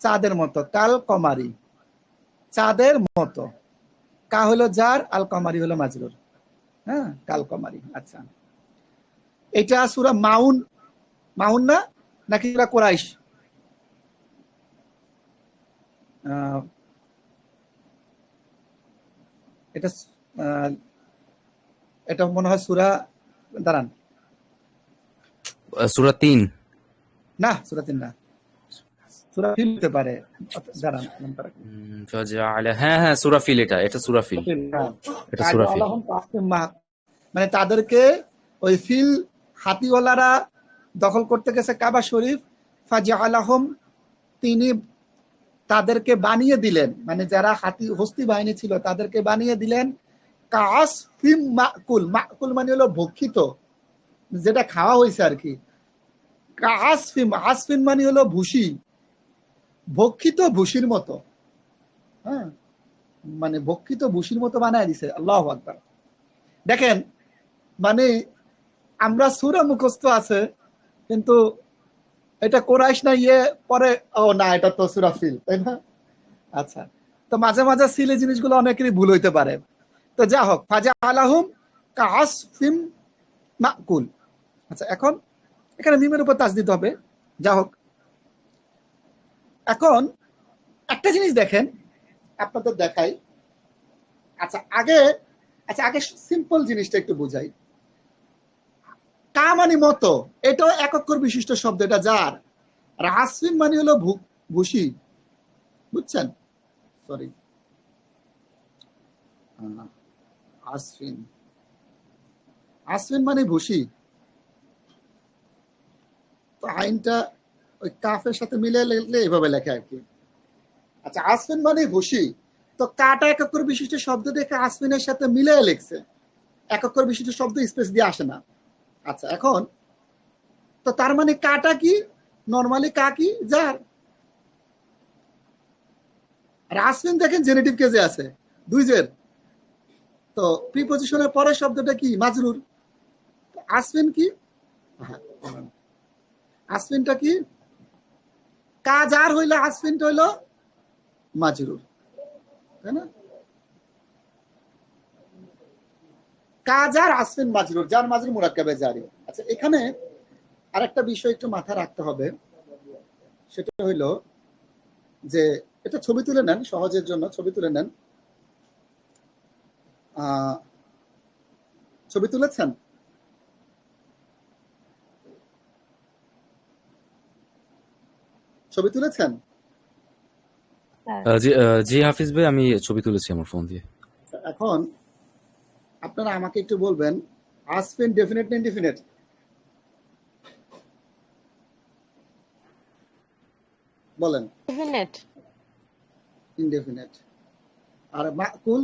চাঁদের মতো, কাল কমারি, চাঁদের মতো। কা হলো জার, আল কমারি হলো মাজরুর। হ্যাঁ, কাল কমারি। আচ্ছা, এটা সূরা মাউন, মাউন না নাকি সূরা কুরাইশ? এটা এটা মনে হয় সূরা, দাঁড়ান, সূরা 3। না সূরা 3 না, সূরা ফিল হতে পারে, দাঁড়ান। হ্যাঁ হ্যাঁ, সূরা ফিল, এটা সূরা ফিল, এটা সূরা ফিল। মানে তাদেরকে ওই ফিল হাতিওয়ালারা দখল করতে গেছে কাবা শরীফ, ফাজআলাহুম, তিনি তাদেরকে বানিয়ে দিলেন, মানে যারা হাতি হস্তি বাহিনী ছিল তাদেরকে বানিয়ে দিলেন কাসফিম মাকুল। মাকুল মানে হলো ভক্ষিত, যেটা খাওয়া হয়েছে আর কি। কাসফিম, আসফিন মানে হলো ভুসি, ভক্ষিত ভুসির মতো। হ্যাঁ, মানে ভক্ষিত ভুসির মতো বানায় দিছে। আল্লাহু আকবার। দেখেন, মানে আমরা সূরা মুখস্থ আছে, কিন্তু এটা কোরাইশ না ইয়ে পরে, ও না এটা তো সূরা ফিল, তাই না? আচ্ছা, তো মাঝে মাঝে সিলে জিনিসগুলো অনেকেরই ভুল হইতে পারে। তো যা হোক, ফাজা আলাহুম কাসফিম মাকুল। আচ্ছা, এখন এখানে মিমের উপর তাসদিদ হবে। যা হোক, এখন একটা জিনিস দেখেন, আপনাদের দেখাই। আচ্ছা আগে সিম্পল জিনিসটা একটু বুঝাই। কা মানে মতো, এটাও এক অক্ষর বিশিষ্ট শব্দ, এটা যার। আর আসফিন মানে হলো ভুসি, বুঝছেন? সরি, আসফিন, আসফিন মানে ভুসি। তো আইনটা ওই কাফের সাথে মিলে লিখলে এভাবে লেখা আর কি। আচ্ছা, আসফিন মানে ভুসি, তো কাটা এক অক্ষর বিশিষ্ট শব্দ দেখে আসফিনের সাথে মিলে লিখছে, এক অক্ষর বিশিষ্ট শব্দ স্পেস দিয়ে আসে না। আচ্ছা, এখন তো তার মানে কাটা কি নরমালি কা কি যার। আর আসফিন দেখেন জেনেটিভ কেজে আছে, 2 জের, তো প্রিপজিশনের পরের শব্দটা কি মাজরুর। আসফিন কি, আসফিনটা কি কা যার হইলে আসফিনটা হইলো মাজরুর, তাই না? কা যার, আসফিন মাজরুর, যার মাজরুর মুরাক্কাবে জারি। আচ্ছা, এখানে আরেকটা বিষয় একটু মাথায় রাখতে হবে, সেটা হইলো যে এটা ছবি তুলে নেন, সহজের জন্য ছবি তুলে নেন। ছবি তুলেছেন? ছবি তুলেছেন? জি হাফিজ ভাই, আমি ছবি তুলেছি আমার ফোন দিয়ে। এখন আপনারা আমাকে একটু বলবেন, আসফিন ডেফিনেট না ইনডেফিনেট? বলেন। ডেফিনেট। ইনডেফিনেট। আর মাকুল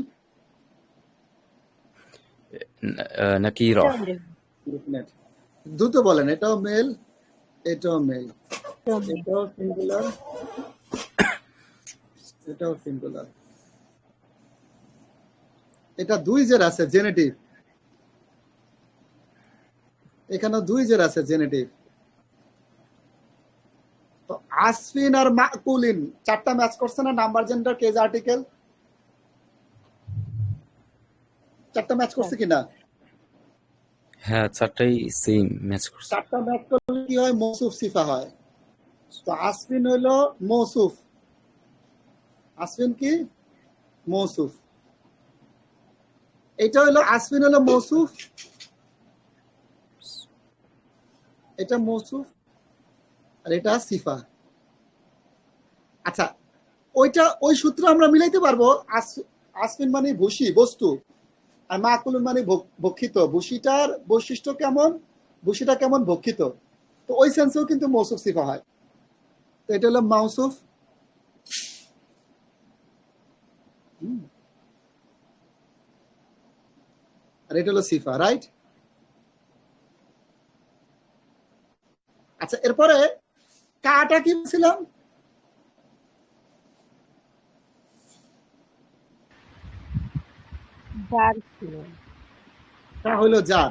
নাকি র? ডেফিনেট। দ্রুত বলেন, এটাও মেল, এটাও মেল, এটাও সিঙ্গুলার, এটাও সিঙ্গুলার। এটা 2 জের আছে জেনেটিভ, এখানে 2 জের আছে জেনেটিভ। তো আসফিন আর মাকুলিন 4টা ম্যাচ করছে না, নাম্বার জেন্ডার কেজ আর্টিকেল। চারটা ম্যাচ করছে কিনা? হ্যাঁ, চারটাই সেম ম্যাচ করছে। চারটা ম্যাচ করলে কি হয়? মৌসুফ সিফা হয়। তো আসফিন হইলো মৌসুফ, আসফিন কি মৌসুফ, এটা হইলো আসফিন হইলো মৌসুফ, এটা মৌসুফ, আর এটা সিফা। আচ্ছা, ওই সূত্র আমরা মিলাইতে পারবো। আসফিন মানে ভুসি, বস্তু, আর মাকুলুন মানে ভক্ষিত। ভুসিটার বৈশিষ্ট্য কেমন, ভুসিটা কেমন ভক্ষিত, তো ওই সেন্সেও কিন্তু মৌসুফ সিফা হয়। তো এটা হলো মাউসুফ, আর এটা হলো সিফা, রাইট? আচ্ছা, এরপরে কাটা কি ছিলাম? জার ছিল। তা হইলো জার।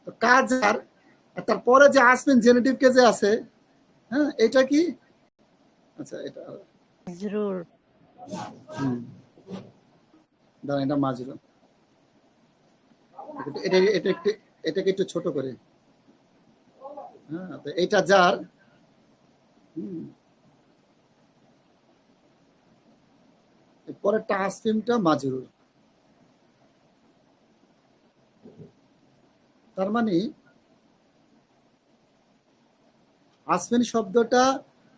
তো কা জার, আর তারপরে যে আসবেন জেনেটিভ কে যে আছে, হ্যাঁ, এটা কি? আচ্ছা, এটা মাজরুর। দাঁড়ান, এটা মাজরুর। এটাকে একটু ছোট করে, হ্যাঁ, তো এটা জার, পরে আসফিনটা মাজরুর। তার মানে আসফিন শব্দটা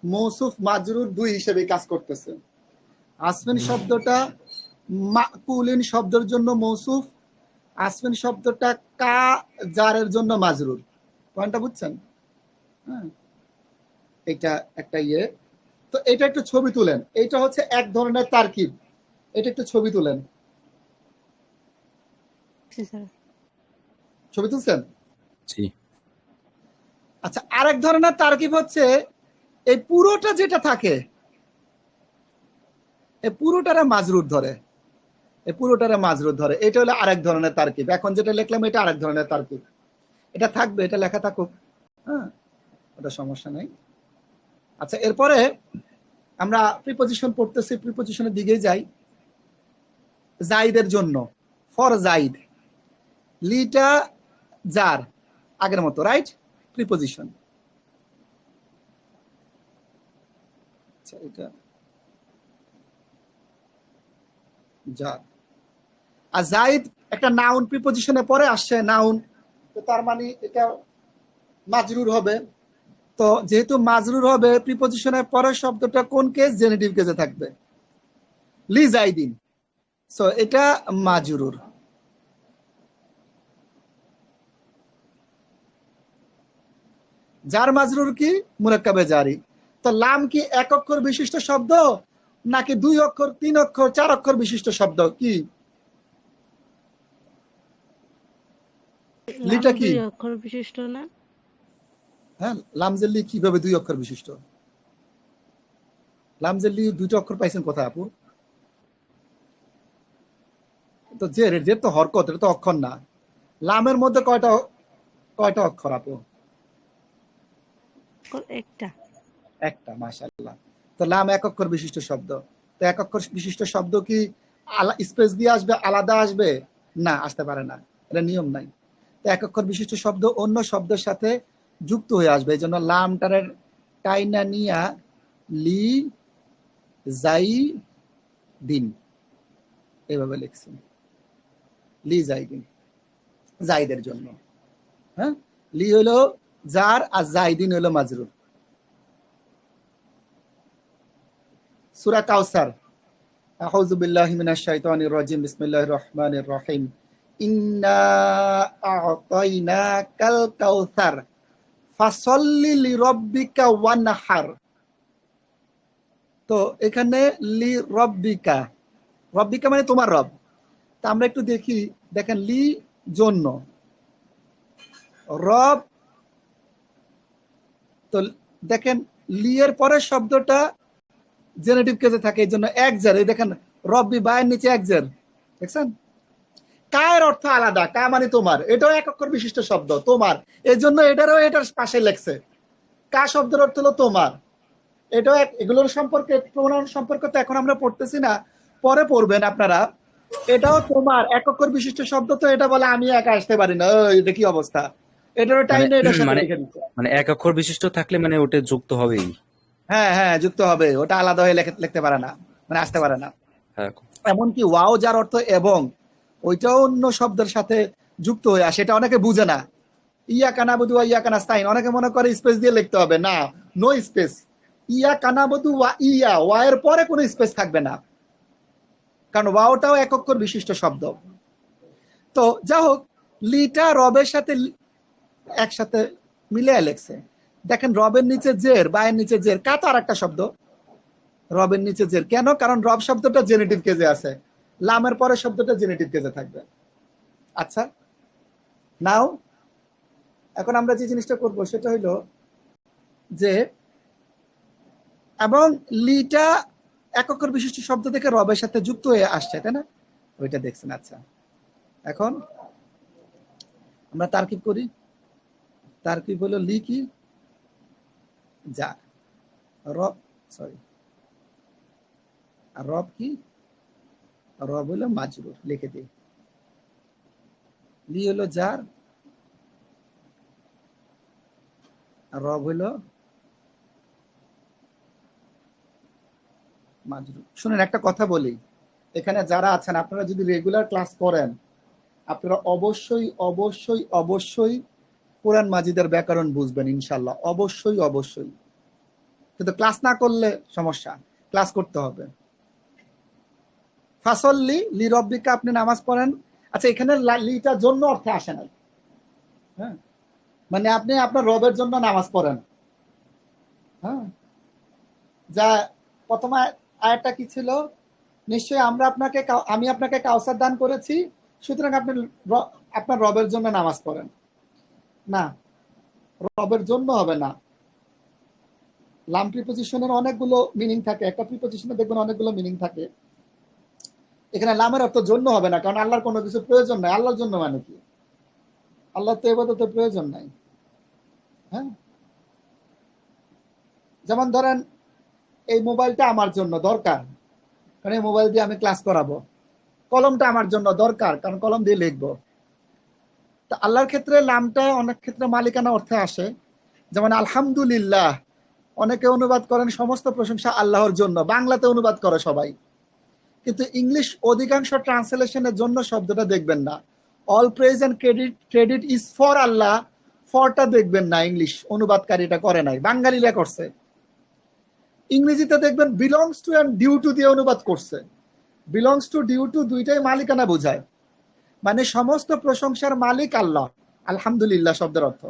মৌসুফ মাজরুর দুই হিসেবে কাজ করতেছে। আসফিন শব্দটা মাকুলিন শব্দের জন্য মৌসুফ, আসফিন শব্দটা কা জারের জন্য মাজরুর। পয়েন্টটা বুঝছেন? হ্যাঁ, এটা একটা ইয়ে। তো এটা একটু ছবি তুলেন, এটা হচ্ছে এক ধরনের তারকিব, এটা একটু ছবি তুলেন। ছবি তুলছেন? জি। আচ্ছা, আরেক ধরনের তারকিব হচ্ছে এই পুরোটা যেটা থাকে, এই পুরোটারে মাজরুর ধরে, এই পুরোটারে মাজরুর ধরে। এটা হলো আরেক ধরনের তারকিব। এখন যেটা লিখলাম এটা আরেক ধরনের তারকিব। এটা থাকবে, এটা লেখা থাকুক, হ্যাঁ, ওটা সমস্যা নেই। আচ্ছা, এরপরে আমরা প্রিপজিশন পড়তেছি, প্রিপজিশনের দিকে যাই। জাইদের জন্য, ফর জাইদ, লিটা জার, আগের মতো, রাইট? প্রিপজিশন। আচ্ছা, এটা জার। আর জাইদ একটা নাউন, প্রিপজিশনে পরে আসছে নাউন, তো তার মানে এটা মাজরুর হবে। তো যেহেতু মাজরুর হবে, প্রিপজিশনের পরের শব্দটা কোন কেস? জেনেটিভ কেসে থাকবে, লি জাইদিন। সো এটা মাজরুর। জার মাজরুর কি? মুরাক্কাবে জারি। তো লাম কি এক অক্ষর বিশিষ্ট শব্দ নাকি দুই অক্ষর, তিন অক্ষর, চার অক্ষর বিশিষ্ট শব্দ? কি লিটা কি? 2 অক্ষর বিশিষ্ট না? হ্যাঁ, লামজেল্লি কিভাবে 2 অক্ষর বিশিষ্ট? লামজেল্লি 2টা অক্ষর পাইছেন কোথায় আপু? তো যে তো হরকত, এটা তো অক্ষর না। লামের মধ্যে কয়টা অক্ষর আপু? একটা। একটা, মাশাআল্লাহ। তো লাম এক অক্ষর বিশিষ্ট শব্দ। তো এক অক্ষর বিশিষ্ট শব্দ কি স্পেস দিয়ে আসবে, আলাদা আসবে? না, আসতে পারে না, এটা নিয়ম নাই। তো এক অক্ষর বিশিষ্ট শব্দ অন্য শব্দের সাথে যুক্ত হয়ে আসবে। এই জন্য লামটারের টাইনা নিয়া লি জাই দিন এভাবে লিখছেন, লি জাই দিন, জাইদের জন্য। হ্যাঁ, লি হলো জার আর জাইদিন হলো মাজরুর। সূরা কাউসার, আউযু বিল্লাহি মিনাশ শাইতানির রাজিম, বিসমিল্লাহির রহমানির রহিম। ইন্না আ'তাইনাকাল কাউসার ফাসাল্লি লিরাব্বিকা ওয়ানহার। তো এখানে লি রব্বিকা, রব্বিকা মানে তোমার রব। তা আমরা একটু দেখি, দেখেন, লি জন্য, রব। তো দেখেন লি এর পরের শব্দটা জেনেটিভ কেসে থাকে, এই জন্য এক জার। এই দেখেন রব্বি, বায়ের নিচে এক জার, দেখছেন? কায়ের অর্থ আলাদা, কা মানে তোমার, এটাও এক অক্ষর বিশিষ্ট শব্দ, তোমার। এই জন্য এটারও এটার পাশে লেখছে। কা শব্দের অর্থ হলো তোমার, এটাও এগুলোর সম্পর্কে প্রমাণ সম্পর্কে তো এখন আমরা পড়তেছি না, পরে পড়বেন আপনারা। এটাও তোমার এক অক্ষর বিশিষ্ট শব্দ, তো এটা বলে আমি একা আসতে পারি না, এটা কি অবস্থা, এটারও টাইম মানে নেই, এটার সাথে মানে রেখে দিচ্ছে। মানে এক অক্ষর বিশিষ্ট থাকলে মানে ওটা যুক্ত হবেই। হ্যাঁ হ্যাঁ, যুক্ত হবে, ওটা আলাদা হয়ে লিখতে পারে না, মানে আসতে পারে না। হ্যাঁ এমনকি ওয়াও যার অর্থ এবং, ওইটাও অন্য শব্দের সাথে যুক্ত হয়ে আসে, এটা অনেকে বুঝে না। ইয়াকা নাবুদু ওয়া ইয়াকা নাস্তাইন, অনেকে মনে করে স্পেস দিয়ে লিখতে হবে, না, নো স্পেস। ইয়াকা নাবুদু ওয়া ইয়া, ওয়া এর পরে কোনো স্পেস থাকবে না, কারণ ওয়াওটাও এক অক্ষর বিশিষ্ট শব্দ। তো যা হোক, লিটা রবের সাথে একসাথে মিলে লেখছে। দেখেন রবের নিচে জের, বায়ের নিচে জের, কা তো আর একটা শব্দ, রবের নিচে জের কেন? কারণ রব শব্দটা জেনেটিভ কেজে আছে, লামের পরে শব্দটা জেনেটিভ কেজে থাকবে। আচ্ছা, নাও এখন আমরা যে জিনিসটা করব সেটা হইলো যে, এবং লিটা এক অক্ষর বিশিষ্ট শব্দ থেকে রবের সাথে যুক্ত হয়ে আসছে, তাই না? ওইটা দেখছেন। আচ্ছা, এখন আমরা তারকিব করি। তারকিব হলো লি কি যা, রব, সরি, আর রব কি, রব হলো মাজরুর, লিখে দিই। লি হলো জার, আর রব হলো মাজরুর। শুনেন, একটা কথা বলি, এখানে যারা আছেন আপনারা যদি রেগুলার ক্লাস করেন, আপনারা অবশ্যই অবশ্যই অবশ্যই কোরআন মাজিদের ব্যাকরণ বুঝবেন ইনশাল্লাহ, অবশ্যই অবশ্যই। কিন্তু ক্লাস না করলে সমস্যা, ক্লাস করতে হবে। ফাসল্লি লি রব্বিকা, আপনি নামাজ পড়েন। আচ্ছা, এখানে লিটা জন্য অর্থে আসে নাই, হ্যাঁ, মানে আপনি আপনার রবের জন্য নামাজ পড়েন। হ্যাঁ, যা প্রথম আয়াতটা কি ছিল? নিশ্চয়ই আমি আপনাকে কাউসার দান করেছি, সুতরাং আপনি আপনার রবের জন্য নামাজ পড়েন। না, রবের জন্য হবে না। লাম প্রিপোজিশনের অনেকগুলো মিনিং থাকে, একটা প্রিপোজিশনে দেখবেন অনেকগুলো মিনিং থাকে। এখানে লামের অর্থ জন্য হবে না, কারণ আল্লাহর কোনো কিছু প্রয়োজন নাই। আল্লাহর জন্য মানে কি? আল্লাহ তো ইবাদতের প্রয়োজন নাই। হ্যাঁ, যেমন ধরেন এই মোবাইলটা আমার জন্য দরকার, কারণ এই মোবাইল দিয়ে আমি ক্লাস করাবো। কলমটা আমার জন্য দরকার, কারণ কলম দিয়ে লিখবো। তা আল্লাহর ক্ষেত্রে লামটা অনেক ক্ষেত্রে মালিকানা অর্থে আসে। যেমন আলহামদুলিল্লাহ, অনেকে অনুবাদ করেন সমস্ত প্রশংসা আল্লাহর জন্য, বাংলাতে অনুবাদ করে সবাই, কিন্তু ইংলিশ অধিকাংশ ট্রান্সলেশনের জন্য শব্দটা দেখবেন না। All praise and credit is for Allah, ফরটা দেখবেন না, ইংলিশ অনুবাদকারীটা করে নাই, বাঙালিরা করছে। ইংরেজিতে দেখবেন belongs to and due to দিয়ে অনুবাদ করছে। বিলংস টু, ডিউ টু দুইটাই মালিকানা বোঝায়, মানে সমস্ত প্রশংসার মালিক আল্লাহ। আলহামদুলিল্লাহ শব্দের অর্থ,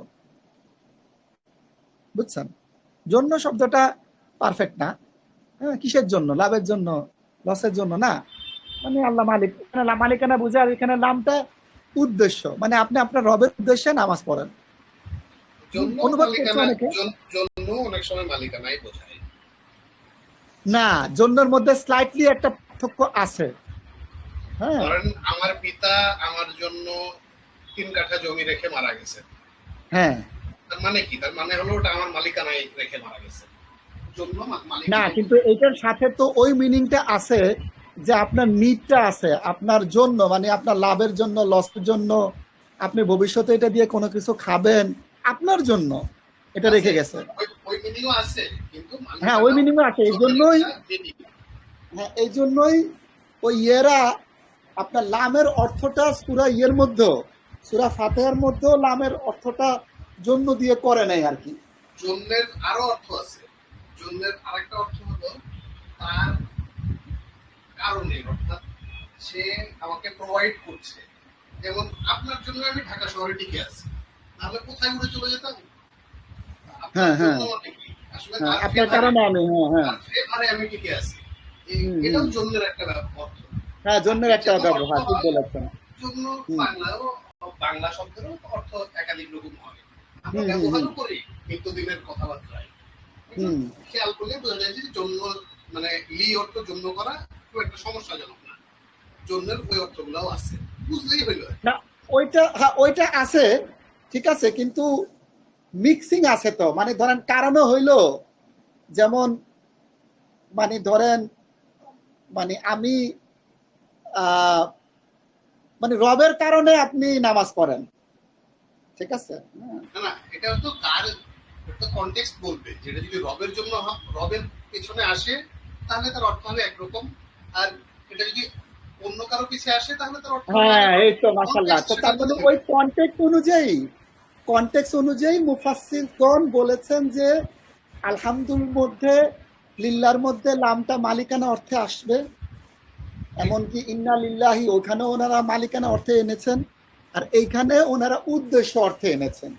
বুঝছেন? জন্য শব্দটা পারফেক্ট না। হ্যাঁ, কিসের জন্য? লাভের জন্য, লসের জন্য না, মানে আল্লাহ মালিক, এখানে মালিকানা বোঝায়। আর এখানে নামটা উদ্দেশ্য, মানে আপনি আপনার রবের উদ্দেশ্যে নামাজ পড়েন। অনুবাদ করছে অনেকে, জন্য অনেক সময় মালিকানাই বোঝায় না, জন্যের মধ্যে স্লাইটলি একটা পার্থক্য আছে। হ্যাঁ, ধরেন আমার পিতা আমার জন্য 3 কাঠা জমি রেখে মারা গেছে, হ্যাঁ, তার মানে কি? তার মানে হলো ওটা আমার মালিকানায় রেখে মারা গেছে, জন্য না, কিন্তু এইটার সাথে তো ওই মিনিংটা আছে যে আপনার নিডটা আছে, আপনার জন্য, মানে আপনার লাভের জন্য, লসের জন্য, আপনি ভবিষ্যতে এটা দিয়ে কোনো কিছু খাবেন, আপনার জন্য এটা রেখে গেছে। ওই মিনিংও আছে, কিন্তু হ্যাঁ, ওই মিনিংও আছে। এই জন্যই, হ্যাঁ, এই জন্যই ওই ইয়েরা আপনার লামের অর্থটা সূরা ইয়ের মধ্যে, সূরা ফাতিহার মধ্যে লামের অর্থটা জন্য দিয়ে করে নাই আর কি। জন্যের আরো অর্থ আছে। জন্যের আরেকটা অর্থ হলো তার কারণে, অর্থাৎ সে আমাকে প্রোভাইড করছে। যেমন আপনার জন্য আমি ঢাকা শহরে টিকে আছি, তাহলে কোথায় উড়ে চলে যেতাম? হ্যাঁ হ্যাঁ, আসলে আপনার কারণে আমি, হ্যাঁ ফেভারে আমি টিকে আছি, এটাও জন্যের একটা অর্থ। হ্যাঁ, জন্যের একটা ব্যবহার, ঠিক বলেছেন। জন্য বাংলা শব্দেরও অর্থ একাধিক রকম হয়, আমরা ব্যবহারও করি নিত্যদিনের কথাবার্তায়। খেয়াল করলে বোঝা যায় যে জন্য মানে লি অর্থ জন্য করা খুব একটা সমস্যাজনক না, জন্যের ওই অর্থগুলোও আছে, বুঝলেই হইল না। ওইটা, হ্যাঁ, ওইটা আছে, ঠিক আছে, কিন্তু মিক্সিং আছে তো, মানে ধরেন কারণও হইলো, যেমন মানে ধরেন মানে আমি মানে রবের কারণে আপনি নামাজ পড়েন, ঠিক আছে? না এটা তো কার একটা কনটেক্সট বলবে, যেটা যদি রবের জন্য রবের পেছনে আসে তাহলে তার অর্থ হবে একরকম, আর এটা যদি অন্য কারো পিছে আসে তাহলে তার অর্থ হবে হ্যাঁ, এই তো মাশাআল্লাহ। কনটেক্সট তো সেটা তার মানে বুঝতে ওই হবে। কনটেক্সট অনুযায়ী মুফাসসিরগণ বলেছেন যে আলহামদুল মধ্যে লিল্লাহর মধ্যে লামটা মালিকানা অর্থে আসবে, এমনকি ইন্না লিল্লাহি ওখানে ওনারা মালিকানা অর্থে এনেছেন, আর এইখানে ওনারা উদ্দেশ্য অর্থে এনেছেন,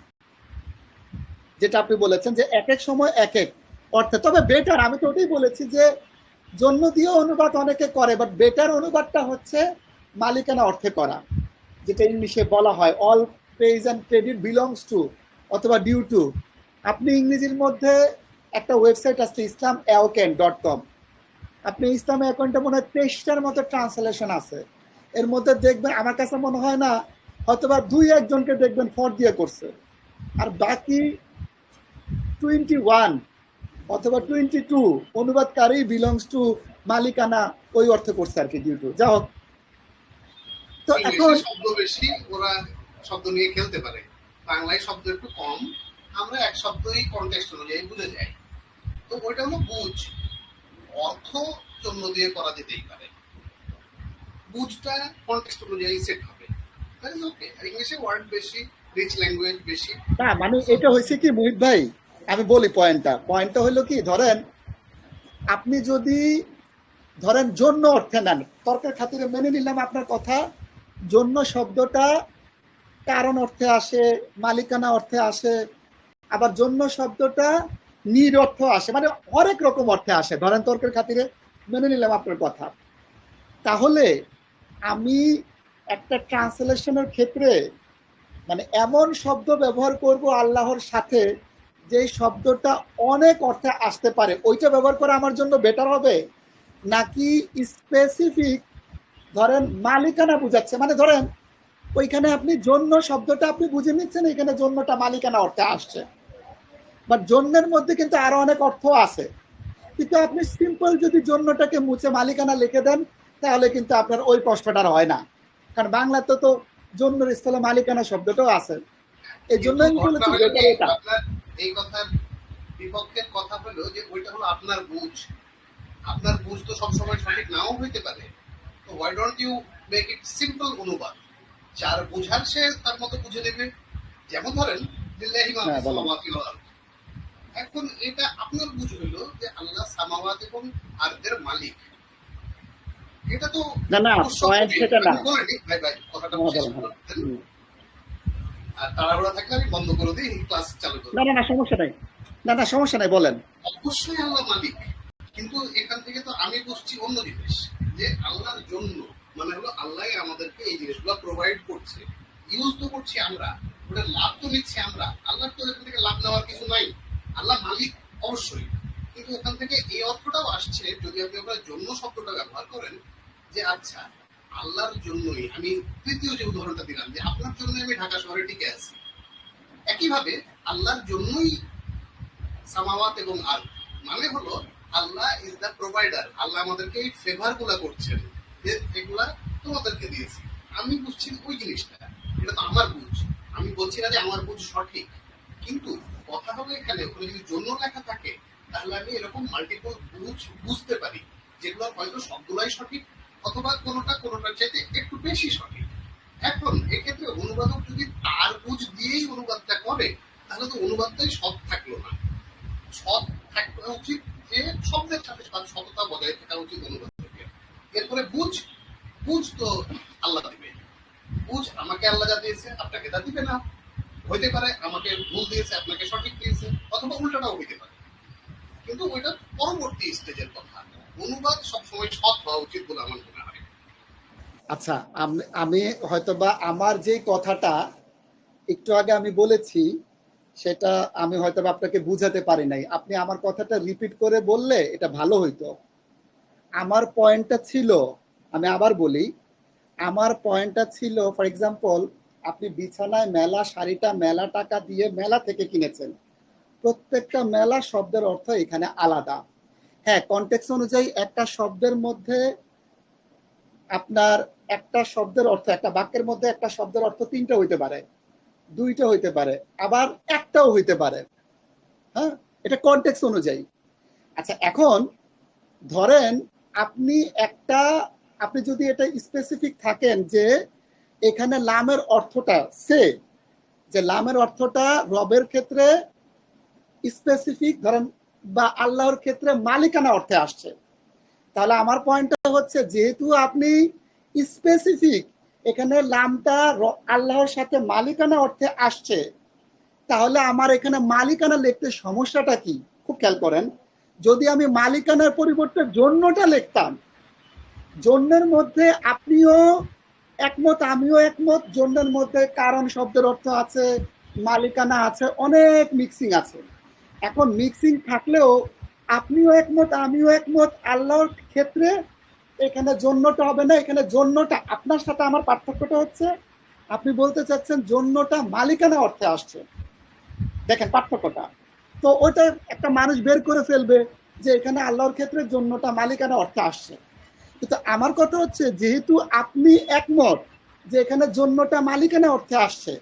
যেটা আপনি বলেছেন যে এক এক সময় এক এক অর্থে। তবে বেটার, আমি তো ওটাই বলেছি যে জন্য দিয়ে অনুবাদ অনেকে করে, বাট বেটার অনুবাদটা হচ্ছে মালিকানা অর্থে করা, যেটা ইংলিশে বলা হয় all praise and credit belongs to অথবা ডিউ টু। আপনি ইংরেজির মধ্যে একটা ওয়েবসাইট আছে islam.com, আপনি ইসলাম অ্যাকাউন্টে মনে হয় 23টার মতো ট্রান্সলেশন আছে। এর মধ্যে দেখবেন, আমার কাছে মনে হয় না, হয়তোবা 2-1জনকে দেখবেন ফর দিয়ে করছে, আর বাকি 21 অথবা 22 অনুবাদকারী বিলংস টু মালিকানা ওই অর্থে করছে আর কি, ডিউ টু। যা হোক, তো এখন ইংলিশে শব্দ বেশি, ওরা শব্দ নিয়ে খেলতে পারে, বাংলায় শব্দ একটু কম, আমরা এক শব্দই কনটেক্সট অনুযায়ী বুঝে যাই। তো ওইটা হলো বুঝ, অর্থ জন্য দিয়ে করা যেতেই পারে, বুঝটা কনটেক্সট অনুযায়ী সেট হবে, দ্যাট ইজ ওকে। ইংলিশে ওয়ার্ড বেশি, রিচ ল্যাঙ্গুয়েজ বেশি। না মানে এটা হয়েছে কি মুহিত ভাই, আমি বলি পয়েন্টটা হলো কি, ধরেন আপনি যদি ধরেন জন্য অর্থে নেন, তর্কের খাতিরে মেনে নিলাম আপনার কথা, জন্য শব্দটা কারণ অর্থে আসে, মালিকানা অর্থে আসে, আবার জন্য শব্দটা নির অর্থ আসে, মানে অনেক রকম অর্থে আসে, ধরেন তর্কের খাতিরে মেনে নিলাম আপনার কথা। তাহলে আমি একটা ট্রান্সলেশনের ক্ষেত্রে মানে এমন শব্দ ব্যবহার করব আল্লাহর সাথে যে শব্দটা অনেক অর্থে আসতে পারে, ওইটা ব্যবহার করা আমার জন্য বেটার হবে, নাকি স্পেসিফিক ধরেন মালিকানা বুঝাচ্ছে, মানে ধরেন ওইখানে আপনি জন্য শব্দটা আপনি বুঝে নিচ্ছেন, এখানে জন্যটা মালিকানা অর্থে আসছে, বাট জন্যের মধ্যে কিন্তু আরো অনেক অর্থ আছে, কিন্তু আপনি সিম্পল যদি জন্যটাকে মুছে মালিকানা লিখে দেন তাহলে কিন্তু আপনার ওই কষ্টটা হয় না, কারণ বাংলাতে তো জন্যের স্থলে মালিকানা শব্দটাও আছে। এই জন্য আমি বলেছি এটা আপনার এই কথার বিপক্ষের কথা হলো যে ওইটা হলো আপনার বুঝ, আপনার বুঝ তো সবসময় সঠিক নাও হইতে পারে। তো why don't you make it simple অনুবাদ, যার বুঝার সে তার মতো বুঝে নেবে। যেমন ধরেন লিল্লাহি মা ফিস সামাওয়াতি ওয়াল আরদ, এখন এটা আপনার বুঝ হলো যে আল্লাহ সামাওয়াত এবং আরদের মালিক, এটা তো না পয়েন্ট সেটা না। বলেনি ভাই কথাটা শেষ করতেন, আর তাড়াহুড়া থাকলে আমি বন্ধ করে দিই, ক্লাস চালু করব। না সমস্যা নাই, বলেন। অবশ্যই আল্লাহ মালিক, কিন্তু এখান থেকে তো আমি বুঝছি অন্য জিনিস, যে আল্লাহর জন্য মানে হলো আল্লাহ আমাদেরকে এই জিনিসগুলো প্রোভাইড করছে, ইউজ তো করছি আমরা, ওটা লাভ তো নিচ্ছি আমরা, আল্লাহর তো এখান থেকে লাভ নেওয়ার কিছু নাই, আল্লাহ মালিক অবশ্যই, কিন্তু ওখান থেকে এই অর্থটাও আসছে যদি আপনি আপনার জন্য শব্দটা ব্যবহার করেন, যে আচ্ছা আল্লাহর জন্যই আমি তৃতীয় যে উদাহরণটা দিলাম, যে আপনার জন্য আমি ঢাকা শহরে টিকে আছি, একইভাবে আল্লাহর জন্যই সামাওয়াত এবং আরদ, মানে হলো আল্লাহ ইজ দ্য প্রোভাইডার, আল্লাহ আমাদেরকে এই ফেভার গুলা করছেন, যে এগুলা তোমাদেরকে দিয়েছি। আমি বুঝছি ওই জিনিসটা, এটা তো আমার বুঝ, আমি বলছি না যে আমার বুঝ সঠিক, কিন্তু কথা হলো এখানে ওখানে যদি জন্য লেখা থাকে তাহলে আমি এরকম মাল্টিপল বুঝ বুঝতে পারি, যেগুলো হয়তো সবগুলাই সঠিক অথবা কোনোটার চাইতে একটু বেশি সঠিক। এখন এক্ষেত্রে অনুবাদক যদি তার বুঝ দিয়েই অনুবাদটা করে তাহলে তো অনুবাদটাই সৎ থাকলো না, সৎ থাকা উচিত যে শব্দের সাথে সততা বজায় থাকা উচিত অনুবাদকের। এরপরে বুঝ তো আল্লাহ দিবে, বুঝ আমাকে আল্লাহ যা দিয়েছে আপনাকে তা দিবে না, হইতে পারে আমাকে ভুল দিয়েছে আপনাকে সঠিক দিয়েছে, অথবা উল্টাটাও হইতে পারে, কিন্তু ওইটা পরবর্তী স্টেজের কথা। অনুবাদ সবসময় সৎ হওয়া উচিত বলে আমার মনে হয়। আচ্ছা, আমি হয়তোবা আমার যে কথাটা একটু আগে আমি বলেছি সেটা আমি হয়তোবা আপনাকে বুঝাতে পারি নাই, আপনি আমার কথাটা রিপিট করে বললে এটা ভালো হইতো। আমার পয়েন্টটা ছিল, আমি আবার বলি, আমার পয়েন্টটা ছিল ফর এক্সাম্পল আপনি বিছানায় মেলা শাড়িটা মেলা টাকা দিয়ে মেলা থেকে কিনেছেন, প্রত্যেকটা মেলা শব্দের অর্থ এখানে আলাদা। হ্যাঁ, কনটেক্সট অনুযায়ী একটা শব্দের মধ্যে আপনার একটা শব্দের অর্থ, একটা বাক্যের মধ্যে একটা শব্দের অর্থ 3টা হইতে পারে, 2টা হইতে পারে, আবার একটাও হইতে পারে। হ্যাঁ, এটা কনটেক্সট অনুযায়ী। আচ্ছা, এখন ধরেন আপনি যদি এটা স্পেসিফিক থাকেন যে এখানে লামের অর্থটা যে লামের অর্থটা রবের ক্ষেত্রে স্পেসিফিক ধরেন বা আল্লাহর ক্ষেত্রে মালিকানা অর্থে আসছে, তাহলে আমার পয়েন্টটা হচ্ছে যেহেতু আপনি স্পেসিফিক এখানে লামটা আল্লাহর সাথে মালিকানা অর্থে আসছে, তাহলে আমার এখানে মালিকানা লিখতে সমস্যাটা কি? খুব খেয়াল করেন, যদি আমি মালিকানার পরিবর্তে জন্যটা লিখতাম, জন্যের মধ্যে আপনিও একমত আমিও একমত, জন্যের মধ্যে কারণ শব্দের অর্থ আছে, মালিকানা আছে, অনেক মিক্সিং আছে। এখন মিক্সিং থাকলেও আপনিও একমত আমিও একমত, আল্লাহর ক্ষেত্রে এখানে জন্যটা হবে না। এখানে জন্যটা, আপনার সাথে আমার পার্থক্যটা হচ্ছে আপনি বলতে চাচ্ছেন জন্যটা মালিকানা অর্থে আসছে। দেখেন পার্থক্যটা, তো ওটা একটা মানুষ বের করে ফেলবে যে এখানে আল্লাহর ক্ষেত্রে জন্যটা মালিকানা অর্থে আসছে। কিন্তু আমার কথা হচ্ছে যেহেতু আপনি একমত যে এখানে জন্যটা মালিকানা অর্থে আসছে,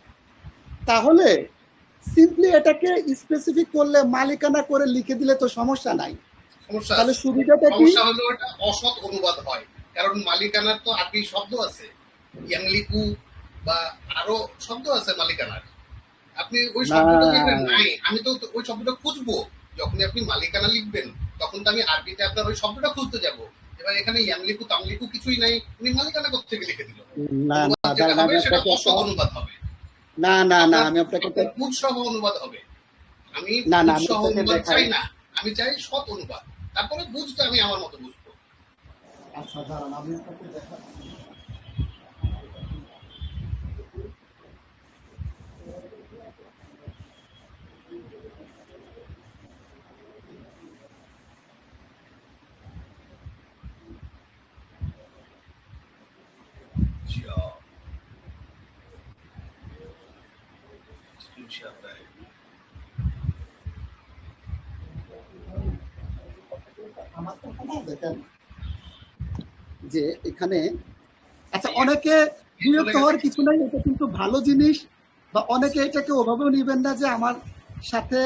তাহলে সিম্পলি এটাকে স্পেসিফিক করলে মালিকানা করে লিখে দিলে তো সমস্যা নাই। তাহলে সুবিধাটা কি? সমস্যা হলো এটা অসৎ অনুবাদ হয়, কারণ মালিকানার তো আরবি শব্দ আছে, ইয়ামলিকু বা আরো শব্দ আছে মালিকানার। আপনি ওই শব্দটা লিখবেন নাই, আমি তো ওই শব্দটা খুঁজবো। যখন আপনি মালিকানা লিখবেন তখন তো আমি আরবিতে আপনার ওই শব্দটা খুঁজতে যাব। এবার এখানে ইয়ামলিকু তামলিকু কিছুই নাই, উনি মালিকানা কোথা থেকে লিখে দিল? সেটা অসৎ অনুবাদ হবে। না না না, আমি আপনাকে বুঝ সহ অনুবাদ হবে। আমি বুঝ সহ অনুবাদ চাই না, আমি চাই সৎ অনুবাদ। তারপরে বুঝতে আমি আমার মতো বুঝবো। আচ্ছা দাঁড়ান, আমি আপনাকে দেখাচ্ছি। দেখেন যে এখানে, আচ্ছা অনেকে বিরক্ত হওয়ার কিছু নাই, এটা কিন্তু ভালো জিনিস। বা অনেকে এটাকে ওভাবেও নিবেন না যে আমার সাথে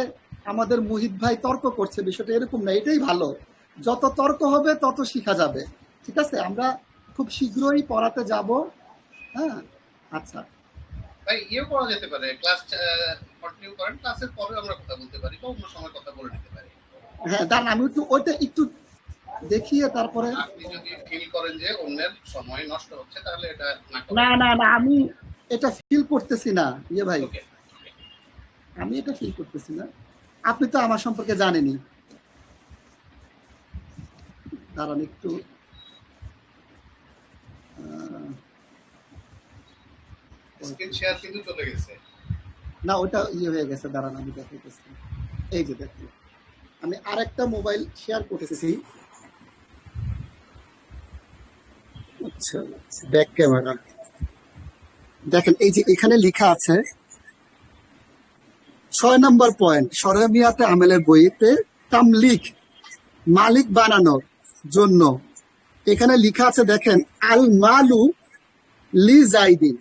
আমাদের মুহিত ভাই তর্ক করছে, বিষয়টা এরকম না, এটাই ভালো। যত তর্ক হবে তত শিখা যাবে। ঠিক আছে, আমরা খুব শীঘ্রই পড়াতে যাব। হ্যাঁ, আচ্ছা ভাই ইয়ে করা যেতে পারে, ক্লাস কন্টিনিউ করেন, ক্লাসের পরে আমরা কথা বলতে পারি বা অন্য সময় কথা বলে নিতে পারি। হ্যাঁ দাঁড়ান, আমি একটু ওইটা একটু দেখিয়ে তারপরে। আপনি যদি ফিল করেন যে অন্যের সময় নষ্ট হচ্ছে তাহলে এটা না না না, আমি এটা ফিল করতেছি না ইয়ে ভাই, আমি এটা ফিল করতেছি না। আপনি তো আমার সম্পর্কে জানেনই। দাঁড়ান একটু, স্ক্রিন শেয়ার কিন্তু চলে গেছে। না ওটা ইয়ে হয়ে গেছে, দাঁড়ান আমি দেখাইতেছি। এই যে দেখুন, আমি আরেকটা মোবাইল শেয়ার করতেছি। আচ্ছা, ব্যাক ক্যামেরা দেখেন, এই যে এখানে লেখা আছে 6 নম্বর পয়েন্ট, শরমিয়াতে আমেলের বইতে তামলিক মালিক বানানোর জন্য এখানে লেখা আছে দেখেন, আল মালু লি জাইদিন।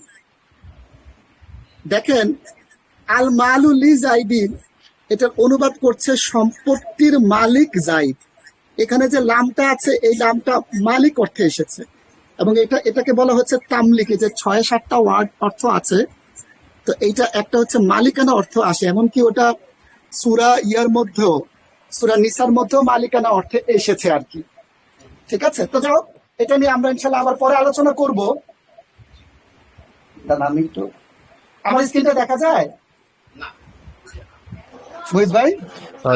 দেখেন আল মালু লি জাইদিন, এটার অনুবাদ করছে সম্পত্তির মালিক জাইদ। এখানে যে লামটা আছে এই লামটা মালিক অর্থে এসেছে, এবং এটাকে বলা হচ্ছে তামলিক। যে 6-7টা ওয়ার্ড অর্থ আছে, তো এইটা একটা হচ্ছে মালিকানা অর্থ আসে, এমনকি ওটা সূরা ইয়ার মধ্যেও, সূরা নিসার মধ্যেও মালিকানা অর্থে এসেছে আর কি। ঠিক আছে, তো যাও এটা নিয়ে আমরা ইনশাল্লাহ আবার পরে আলোচনা করবো। আমি একটু, আমার স্ক্রিনটা দেখা যায় মুহিত ভাই?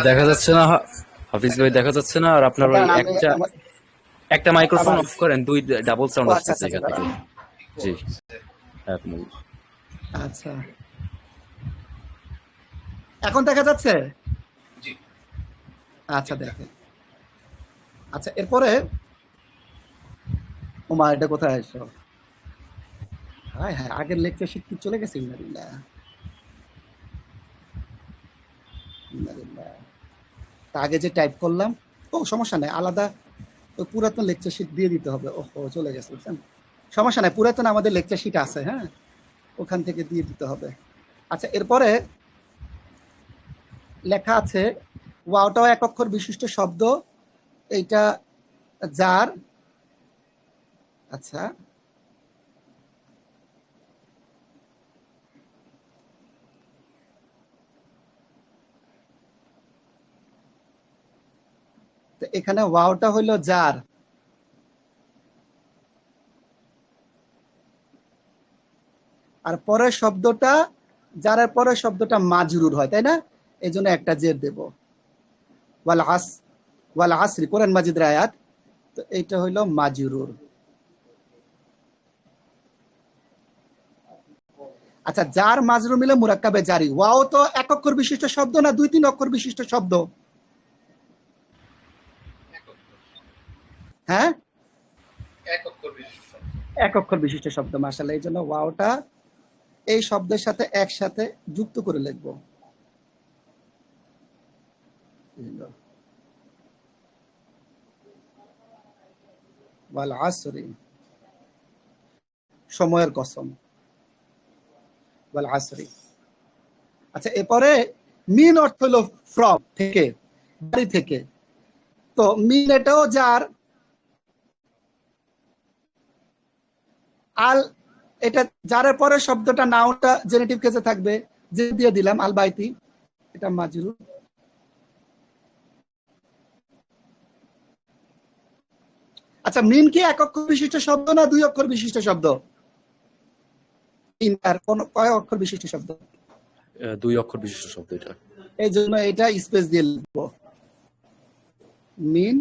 দেখা যাচ্ছে না হাফিজ ভাই, দেখা যাচ্ছে না। আর আপনার ওই একটা মাইক্রোফোন অফ করেন, দুই ডাবল সাউন্ড আসছে এখান থেকে। জি আচ্ছা, এখন দেখা যাচ্ছে? আচ্ছা দেখেন, আচ্ছা এরপরে ওমা এটা কোথায় আসছো? হ্যাঁ হ্যাঁ, আগের লেকচার শিট চলে গেছে। তা আগে যে টাইপ করলাম, ও সমস্যা নাই, আলাদা ওই পুরাতন লেকচার শিট দিয়ে দিতে হবে। ওহো, চলে গেছে, বুঝছেন? সমস্যা নাই, পুরাতন আমাদের লেকচার শিট আছে, হ্যাঁ, ওখান থেকে দিয়ে দিতে হবে। আচ্ছা, এরপরে লেখা আছে ওয়াওটাও এক অক্ষর বিশিষ্ট শব্দ, এইটা যার, আচ্ছা তো এখানে ওয়াওটা হইলো যার, আর পরের শব্দটা, যারের পরের শব্দটা মাজরুর হয়, তাই না? এই জন্য একটা জের দেব। ওয়াল আসরি, কোরআন মাজিদের আয়াত, তো এইটা হইলো মাজরুর। আচ্ছা, যার মাজরুর মিলে মুরাক্কাবে জারি। ওয়াও তো এক অক্ষর বিশিষ্ট শব্দ না 2-3 অক্ষর বিশিষ্ট শব্দ? হ্যাঁ, এক অক্ষর বিশিষ্ট শব্দ। মাশাআল্লাহ, এই জন্য ওয়াওটা এই শব্দের সাথে একসাথে যুক্ত করে লিখব। ওয়াল আসরি, সময়ের কসম, ওয়াল আসরি। আচ্ছা, এরপরে মিন অর্থ হলো ফ্রম, থেকে, বাড়ি থেকে। তো মিন এটাও যার, আল এটা যারের পরে শব্দটা নাউনটা জেনেটিভ কেসে থাকবে, যে দিয়ে দিলাম আল বাইতি, এটা মাজরুর। আচ্ছা, মিন কি এক অক্ষর বিশিষ্ট শব্দ না 2 অক্ষর বিশিষ্ট শব্দ? কয় অক্ষর বিশিষ্ট শব্দ? 2 অক্ষর বিশিষ্ট শব্দ এটা। এই জন্য এটা স্পেস দিয়ে লিখব, মিন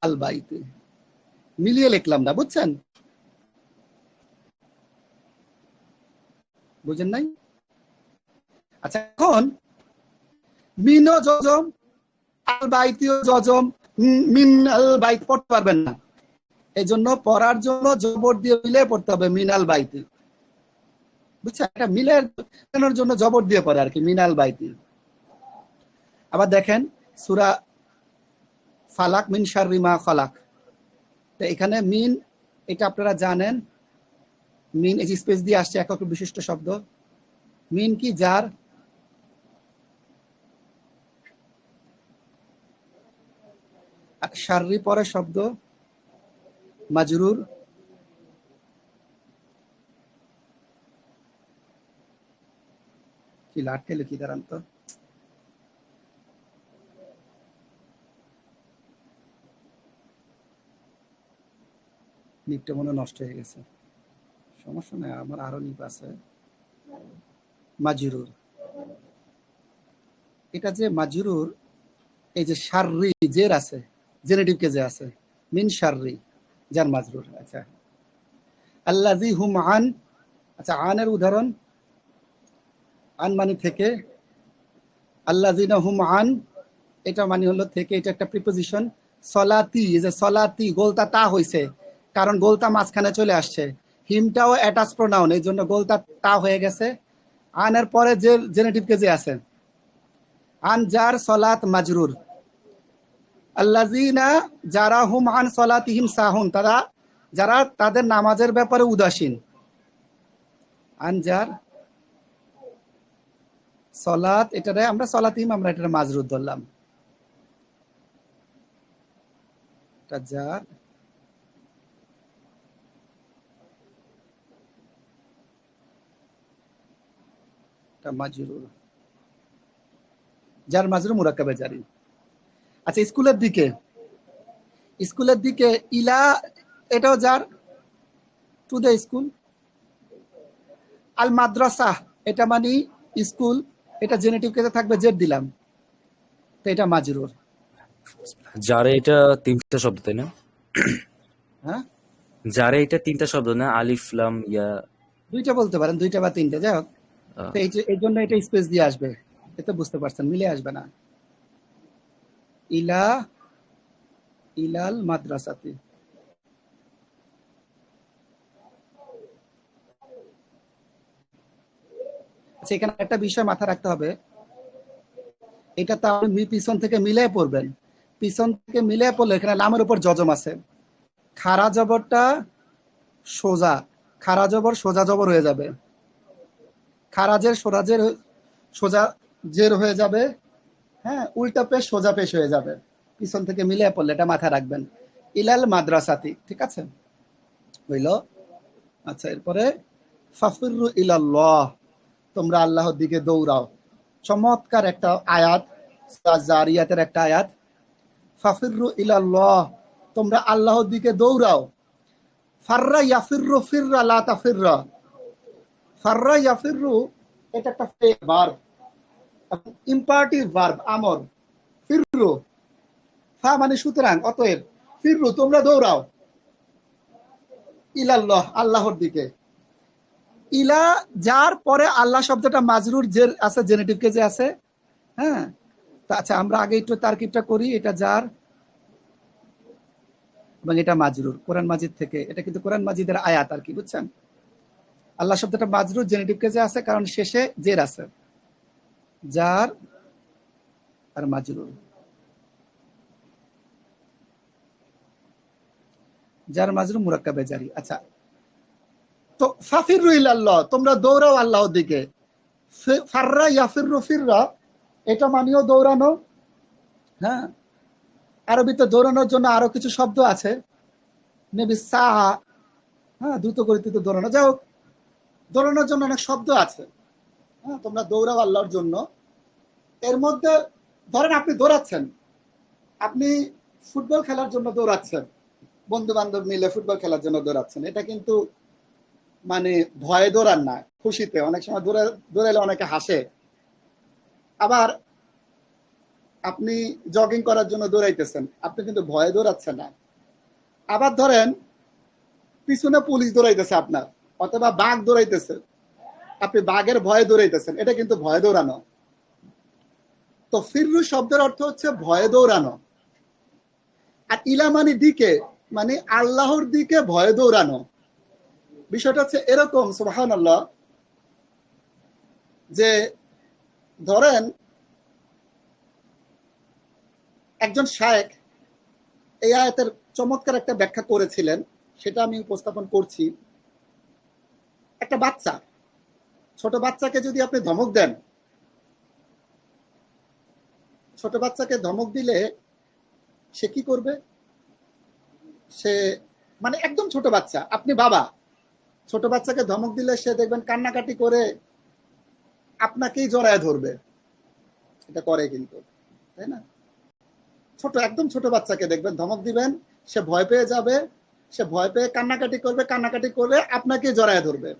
আল বাইতি, মিলিয়ে লিখলাম না, বুঝছেন? বুঝেন নাই? আচ্ছা, এখন মিনও জজম, আল বাইতিও জজম, মিন আল বাইত পড়তে পারবেন না। এই জন্য পড়ার জন্য জবর দিয়ে মিলে পড়তে হবে, মিনাল বাইতি, বুঝছেন? এটা মিলানোর জন্য জবর দিয়ে পড়ে আর কি, মিনাল বাইতি। আবার দেখেন সূরা ফালাক, মিন শাররি মা খালাক, তো এখানে মিন, এটা আপনারা জানেন, মিন এই স্পেস দিয়ে আসছে, এক অক্ষর বিশিষ্ট শব্দ। মিন কি যার, শাররি পরের শব্দ মাজরুর। কি লাটকে লিখি, দাঁড়ান তো, নিপটা মনে নষ্ট হয়ে গেছে, সমস্যা নাই, আমার আরো নিপ আছে। মাজরুর, এটা যে মাজরুর, এই যে শাররি জের আছে, জেনেটিভ কেজে আছে, মিন শাররি, যার মাজরুর। আচ্ছা, আল্লাযী হুম আন, আচ্ছা আনের উদাহরণ, আন মানে থেকে, আল্লাযীনা হুম আন, এটা মানে হলো থেকে, এটা একটা প্রিপোজিশন। সলাতি, এই যে সলাতি, গোলতা তা হইছে, কারণ গোলতা মাঝখানে চলে আসছে। হিমটাও অ্যাটাচ প্রোনাউন, এই জন্য গোলতা তা হয়ে গেছে। আনের পরে যে জেনেটিভ কেজে আছে, আন যার, সলাত মাজরুর। আল্লাযীনা, যারা, হুম আন সলাতিহিম সাহুন, তারা, যারা তাদের নামাজের ব্যাপারে উদাসীন। আন যার, সলাত, এটারে আমরা সলাতিহিম, আমরা এটা মাজরুর ধরলাম, এটা যার, এটা মাজরুর, যার মাজরুর মুরাক্কাবে জারি। আচ্ছা, স্কুলের দিকে, স্কুলের দিকে ইলা, এটাও যার, টু দ্য স্কুল। আল মাদ্রাসা, এটা মানে স্কুল, এটা জেনেটিভ কেসে থাকবে, জেড দিলাম, তো এটা মাজরুর। যারে এটা 3টা শব্দ, তাই না? হ্যাঁ, যারে এটা 3টা শব্দ না, আলিফ লাম ইয়া? 2টা বলতে পারেন, 2টা বা 3টা, যাই হোক। তো এই জন্য এটা স্পেস দিয়ে আসবে, এতে বুঝতে পারছেন, মিলে আসবে না। ইলা, ইলাল মাদ্রাসাতি। আচ্ছা, এখানে একটা বিষয় মাথা রাখতে হবে, এটা তাহলে পিছন থেকে মিলিয়ে পড়বেন। পিছন থেকে মিলিয়ে পড়লে এখানে লামের উপর জজম আছে, খাড়া জবরটা সোজা, খাড়া জবর সোজা জবর হয়ে যাবে, খারাজের সোজাজের সোজা জের হয়ে যাবে, হ্যাঁ, উল্টা পেশ সোজা পেশ হয়ে যাবে। পিছন থেকে মিলিয়ে পড়লে এটা মাথায় রাখবেন। ইলাল মাদ্রাসাতি, ঠিক আছে, হইল। আচ্ছা, এরপরে ফাফিরু ইলাল্লাহ, তোমরা আল্লাহর দিকে দৌড়াও। চমৎকার একটা আয়াত, সূরা জারিয়াতের একটা আয়াত। ফাফিরু ইলাল্লাহ, তোমরা আল্লাহর দিকে দৌড়াও। ফাররা ইয়াফিরু ফিররা লা তাফিররা, ফাররা ইয়াফিরু এটা একটা ভার্ব, ইম্পারেটিভ ভার্ব, আমর। ফিররু, ফা মানে সুতরাং, অতএব, ফিররু তোমরা দৌড়াও, ইলাল্লাহ আল্লাহর দিকে। ইলা যার পরে আল্লাহ শব্দটা মাজরুর জের আছে, জেনেটিভ কেজে আছে, হ্যাঁ। আচ্ছা, আমরা আগে একটু তারকিবটা করি। এটা যার এবং এটা মাজরুর, কোরআন মাজিদ থেকে। এটা কিন্তু কোরআন মাজিদের আয়াত আর কি, বুঝছেন? আল্লাহ শব্দটা মাজরুর জেনেটিভ কেজে আছে, কারণ শেষে জের আছে, যার আর মাজরুর। যার মাজরুর মুরাক্কাবে জারি। আচ্ছা, তো ফাফিরু ইলাল্লাহ, তোমরা দৌড়াও আল্লাহর দিকে। ফাররা ইয়াফিরু ফিররা, এটা মানেও দৌড়ানো, হ্যাঁ। আরবিতে দৌড়ানোর জন্য আরো কিছু শব্দ আছে, নেবি সাহা, হ্যাঁ, দ্রুত গতিতে দৌড়ানো। যাই হোক, দৌড়ানোর জন্য অনেক শব্দ আছে, হ্যাঁ। তোমরা দৌড়াও আল্লাহর জন্য। এর মধ্যে ধরেন আপনি দৌড়াচ্ছেন, আপনি ফুটবল খেলার জন্য দৌড়াচ্ছেন, বন্ধু বান্ধব মিলে ফুটবল খেলার জন্য দৌড়াচ্ছেন। এটা কিন্তু মানে ভয়ে দৌড়ান না, খুশিতে। অনেক সময় দৌড়াইলে অনেকে হাসে। আবার আপনি জগিং করার জন্য দৌড়াইতেছেন, আপনি কিন্তু ভয়ে দৌড়াচ্ছেন না। আবার ধরেন পিছনে পুলিশ দৌড়াইতেছে আপনার, অথবা বাঘ দৌড়াইতেছে, আপনি বাঘের ভয়ে দৌড়াইতেছেন, এটা কিন্তু ভয়ে দৌড়ানো। তো ফিররু শব্দের অর্থ হচ্ছে ভয়ে দৌড়ানো। আর ইলা মানে দিকে, মানে আল্লাহর দিকে ভয়ে দৌড়ানো। বিষয়টা হচ্ছে এরকম, সুবহানাল্লাহ, যে ধরেন একজন শায়েখ এই আয়াতের চমৎকার একটা ব্যাখ্যা করেছিলেন, সেটা আমি উপস্থাপন করছি। একটা বাচ্চা, ছোট বাচ্চাকে যদি আপনি ধমক দেন, ছোট বাচ্চাকে ধমক দিলে সে কি করবে? সে মানে একদম ছোট বাচ্চা, আপনি বাবা, ছোট বাচ্চাকে ধমক দিলে সে দেখবেন কান্নাকাটি করে আপনাকেই জড়ায় ধরবে। এটা করে কিন্তু, তাই না? ছোট, একদম ছোট বাচ্চাকে দেখবেন ধমক দিবেন, সে ভয় পেয়ে যাবে, সে ভয় পেয়ে কান্নাকাটি করবে, কান্নাকাটি করে আপনাকেই জড়ায় ধরবে।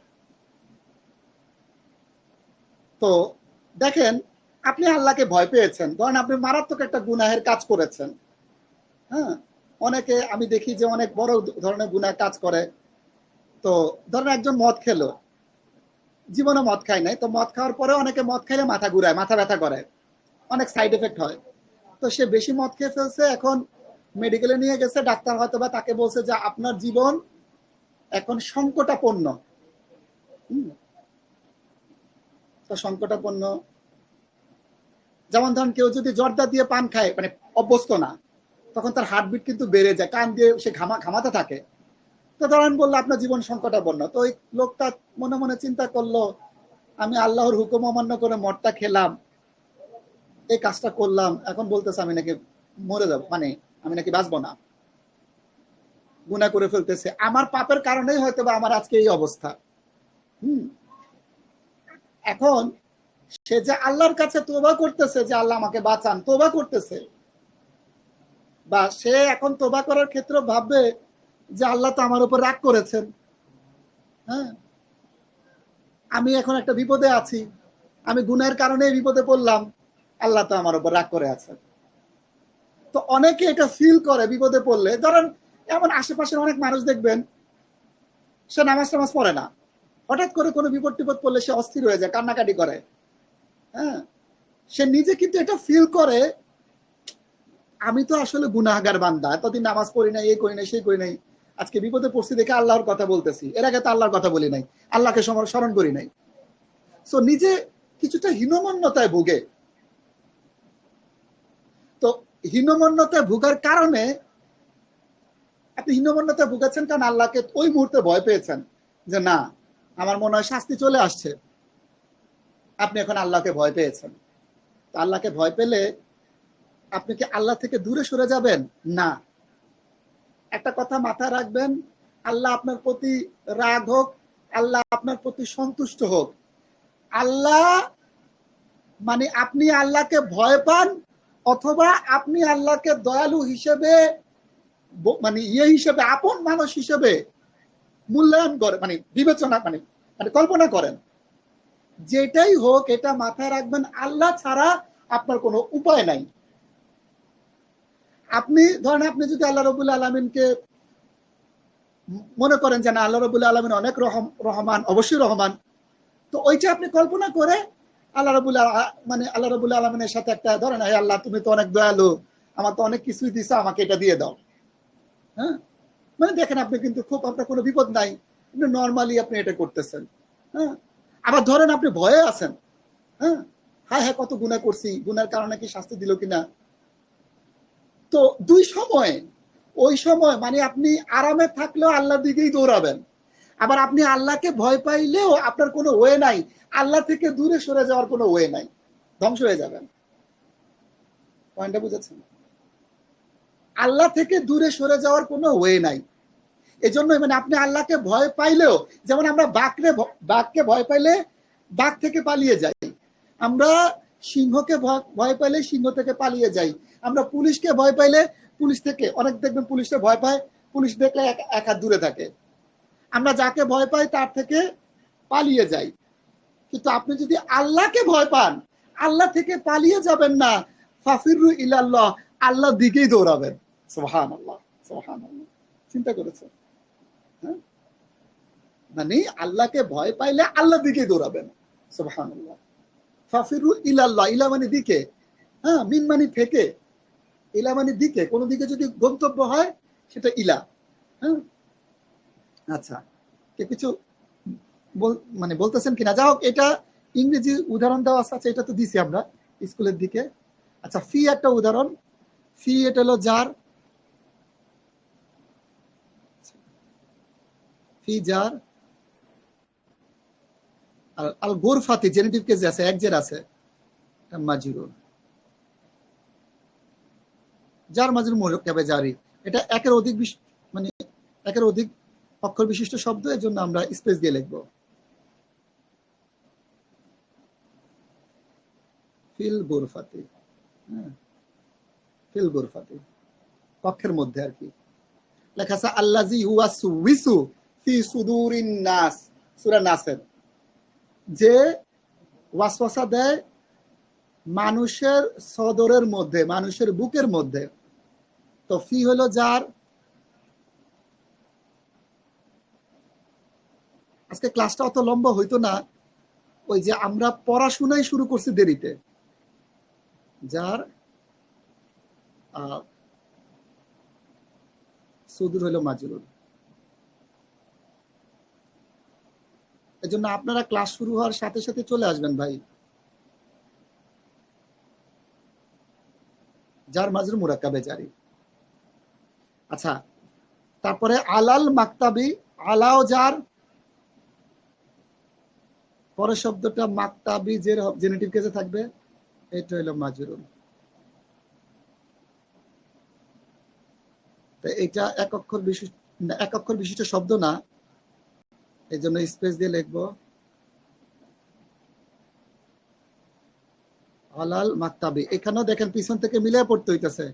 তো দেখেন, আপনি আল্লাহকে ভয় পেয়েছেন, ধরেন আপনি মারাত্মক একটা গুনাহের কাজ করেছেন, হ্যাঁ। অনেকে আমি দেখি যে অনেক বড় ধরনের গুনাহের কাজ করে। তো ধরেন একজন মদ খেলো, জীবনে মদ খায় নাই, তো মদ খাওয়ার পরে অনেকে মদ খাইলে মাথা ঘুরায়, মাথা ব্যথা করে, অনেক সাইড এফেক্ট হয়। তো সে বেশি মদ খেয়ে ফেলছে, এখন মেডিকেলে নিয়ে গেছে, ডাক্তার হয়তো বা তাকে বলছে যে আপনার জীবন এখন সংকটাপন্ন। তো সংকটাপন্ন, যেমন ধরেন কেউ যদি জর্দা দিয়ে পান খায়, মানে অভ্যস্ত না, তখন তার হার্টবিট কিন্তু বেড়ে যায়, কান দিয়ে সে ঘামাতে থাকে। তো ধরেন বললো আপনার জীবন সংকটাপন্ন। তো ওই লোকটা মনে মনে চিন্তা করলো, আমি আল্লাহর হুকুম অমান্য করে মদটা খেলাম, এই কাজটা করলাম, এখন বলতেছে আমি নাকি মরে যাব, মানে আমি নাকি বাঁচবো না, গুনাহ করে ফেলতেছে, আমার পাপের কারণেই হয়তো বা আমার আজকে এই অবস্থা। এখন সে যে আল্লাহর কাছে তোবা করতেছে যে আল্লাহ আমাকে বাঁচান, তোবা করতেছে, বা সে এখন তোবা করার ক্ষেত্রে ভাববে যে আল্লাহ তো আমার উপর রাগ করেছেন, হ্যাঁ, আমি এখন একটা বিপদে আছি, আমি গুনাহের কারণে বিপদে পড়লাম, আল্লাহ তো আমার উপর রাগ করে আছেন। তো অনেকে এটা ফিল করে বিপদে পড়লে। ধরেন এমন আশেপাশের অনেক মানুষ দেখবেন, সে নামাজ টামাজ পড়ে না, হঠাৎ করে কোনো বিপদ টিপদ পড়লে সে অস্থির হয়ে যায়, কান্নাকাটি করে, হ্যাঁ। সে নিজে কিন্তু এটা ফিল করে, আমি তো আসলে গুনাহগার বান্দা, এতদিন নামাজ পড়ি নাই, এই করি নাই, সেই করি নাই, আজকে বিপদে পড়ছি দেখে আল্লাহর কথা বলতেছি, এর আগে তো আল্লাহর কথা বলি নাই, আল্লাহকে স্মরণ করি নাই। সো নিজে কিছুটা হীনমন্যতায় ভোগে। তো হীনমন্যতায় ভোগার কারণে, আপনি হীনমন্যতায় ভুগেছেন কারণ আল্লাহকে ওই মুহূর্তে ভয় পেয়েছেন যে না আমার মনে হয় শাস্তি চলে আসছে, আপনি এখন আল্লাহকে ভয় পেয়েছেন। তো আল্লাহকে ভয় পেলে আপনি কি আল্লাহ থেকে দূরে সরে যাবেন? না। একটা কথা মাথায় রাখবেন, আল্লাহ আপনার প্রতি রাগ হোক, আল্লাহ আপনার প্রতি সন্তুষ্ট হোক, আল্লাহ মানে আপনি আল্লাহকে ভয় পান অথবা আপনি আল্লাহকে দয়ালু হিসেবে মানে হিসেবে আপন মানুষ হিসেবে মূল্যায়ন করে মানে বিবেচনা মানে মানে কল্পনা করেন, যেটাই হোক এটা মাথায় রাখবেন আল্লাহ ছাড়া আপনার কোনো উপায় নাই। আপনি ধরেন আপনি যদি আল্লাহ রাব্বুল আলামিনকে মনে করেন যে না আল্লাহ রাব্বুল আলামিন অনেক রহমান, অবশ্যই রহমান, তো ওইটা আপনি কল্পনা করে আল্লাহ রাব্বুল আলামিনের সাথে একটা ধরেন হে আল্লাহ তুমি তো অনেক দয়ালু, আমার তো অনেক কিছুই দিছো, আমাকে এটা দিয়ে দাও। হ্যাঁ, মানে দেখেন আপনি কিন্তু খুব আপনার কোনো বিপদ নাই, আপনি নর্মালি আপনি এটা করতেছেন। হ্যাঁ, আবার ধরেন আপনি ভয়ে আছেন, হ্যাঁ হ্যাঁ হ্যাঁ কত গুনাহ করছি, গুনার কারণে কি শাস্তি দিল কিনা। তো দুই সময়, ওই সময় মানে আপনি আরামে থাকলেও আল্লাহর দিকেই দৌড়াবেন, আবার আপনি আল্লাহকে ভয় পাইলেও আপনার কোনো ওয়ে নাই, আল্লাহ থেকে দূরে সরে যাওয়ার কোনো ওয়ে নাই, ধ্বংস হয়ে যাবেন। পয়েন্টটা বুঝেছেন? আল্লাহ থেকে দূরে সরে যাওয়ার কোনো ওয়ে নাই। এজন্য মানে আপনি আল্লাহকে ভয় পাইলেও, যেমন আমরা বাঘকে ভয় পাইলে বাঘ থেকে পালিয়ে যাই, আমরা সিংহকে ভয় পাইলে সিংহ থেকে পালিয়ে যাই, আমরা পুলিশকে ভয় পাইলে পুলিশ থেকে, অনেক দেখবেন পুলিশকে ভয় পায়, পুলিশ দেখলে এক হাত দূরে থাকে, আমরা যাকে ভয় পাই তার থেকে পালিয়ে যাই। কিন্তু আপনি যদি আল্লাহকে ভয় পান, আল্লাহ থেকে পালিয়ে যাবেন না, ফাফিরু ইলাল্লাহ, আল্লাহর দিকেই দৌড়াবেন। সুবহানাল্লাহ, সুবহানাল্লাহ। চিন্তা করেছেন? হ্যাঁ, মানে আল্লাহকে ভয় পাইলে আল্লাহর দিকেই দৌড়াবেন। সুবহানাল্লাহ। ফাফিরু ইলাল্লাহ, ইলা মানে দিকে, হ্যাঁ মিন মানে থেকে, ইলা মানে দিকে, কোন দিকে যদি গন্তব্য হয় সেটা ইলা। হ্যাঁ, আচ্ছা কে কিছু মানে বলতেছেন কিনা? যা হোক, এটা ইংরেজি উদাহরণ দেওয়া আছে, এটা তো দিছি আমরা স্কুলের দিকে। আচ্ছা, ফি একটা উদাহরণ, ফি এটা হলো যার, ফি যার, আর আল গোরফাতি জেনেটিভ কেস আছে, এক জের আছে, মাজরুর, যার মাজরুর মুরাক্কাবে জারি, এটা একের অধিক মানে একের অধিক অক্ষর বিশিষ্ট শব্দ, এর জন্য আমরা স্পেস দিয়ে লিখব। ফিল গোরফাতি, হ্যাঁ ফিল গোরফাতি, কক্ষের মধ্যে আর কি লেখা আছে। আল্লাযী ইউওয়াসউইসু ফি সুদুরিন নাস, সূরা নাসের, যে ওয়াসওয়াসা দেয় মানুষের সদরের মধ্যে, মানুষের বুকের মধ্যে। তো ফি হলো যার। আজকে ক্লাসটা অত লম্বা হইতো না, ওই যে আমরা পড়াশোনাই শুরু করছি দেরিতে, যার সুদূর হইল মাজরুর। এজন্য আপনারা ক্লাস শুরু হওয়ার সাথে সাথে চলে আসবেন ভাই। যার মাজরুর মুরাক্কাবে জারি। আচ্ছা, তারপরে আলাল মাকতাবি, আলাও যার, পরের শব্দটা মাকতাবি যে জেনেটিভ কেসে থাকবে, এটা হইল মাজরুর। তো এটা এক অক্ষর বিশিষ্ট শব্দ না, এই জন্য স্পেস দিয়ে লিখবো আলাল মাকতাবি। এখানেও দেখেন পিছন থেকে মিলিয়ে পড়তে হইতেছে,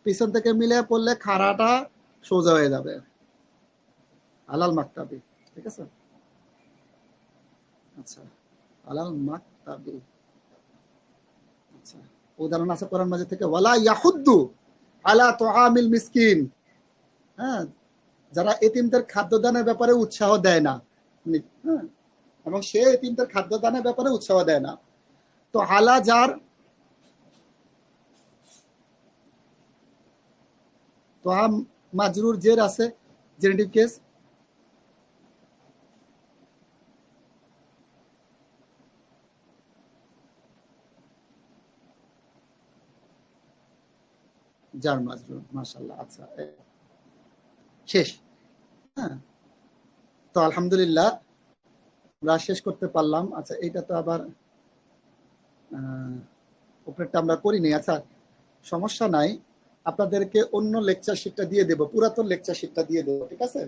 পিছন থেকে মিলিয়ে পড়লে খাড়াটা সোজা হয়ে যাবে, আলাল মাকতাবি, ঠিক আছে? আচ্ছা, আলাল মাকতাবি। আচ্ছা, উদাহরণ আছে কোরআন মাজিদ থেকে, ওয়ালা ইয়াহুদ্দু আলা তুআমিল মিসকিন, হ্যাঁ যারা এতিমদের খাদ্যদানের ব্যাপারে উৎসাহ দেয় না, হ্যাঁ এবং সে এতিমদের খাদ্যদানের ব্যাপারে উৎসাহ দেয় না। তো আলা যার, তো মাজরুর জের আছে, জেনেটিভ কেস, জার মাজরুর, মাশাআল্লাহ। আচ্ছা, শেষ। হ্যাঁ, তো আলহামদুলিল্লাহ আমরা শেষ করতে পারলাম। আচ্ছা, এটা তো আবার উপরেরটা আমরা করিনি। আচ্ছা, সমস্যা নাই, আপনাদেরকে অন্য লেকচার শিটটা দিয়ে দেব, পুরাতন লেকচার শিটটা দিয়ে দেব, ঠিক আছে?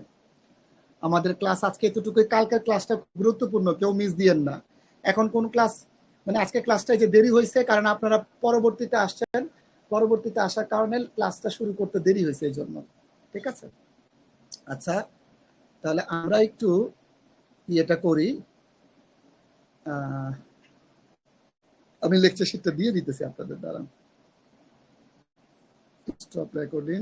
আমাদের ক্লাস আজকে এতটুকুই। কালকের ক্লাসটা গুরুত্বপূর্ণ, কেউ মিস দিয়েন না। এখন কোন ক্লাস, মানে আজকে ক্লাসটাই যে দেরি হয়েছে কারণ আপনারা পরবর্তীতে আসছেন, পরবর্তীতে আসার কারণে ক্লাসটা শুরু করতে দেরি হয়েছে এই জন্য, ঠিক আছে? আচ্ছা, তাহলে আমরা একটু ইয়েটা করি, আমি লেকচার শিটটা দিয়ে দিতেছি আপনাদের দ্বারা। Stop recording.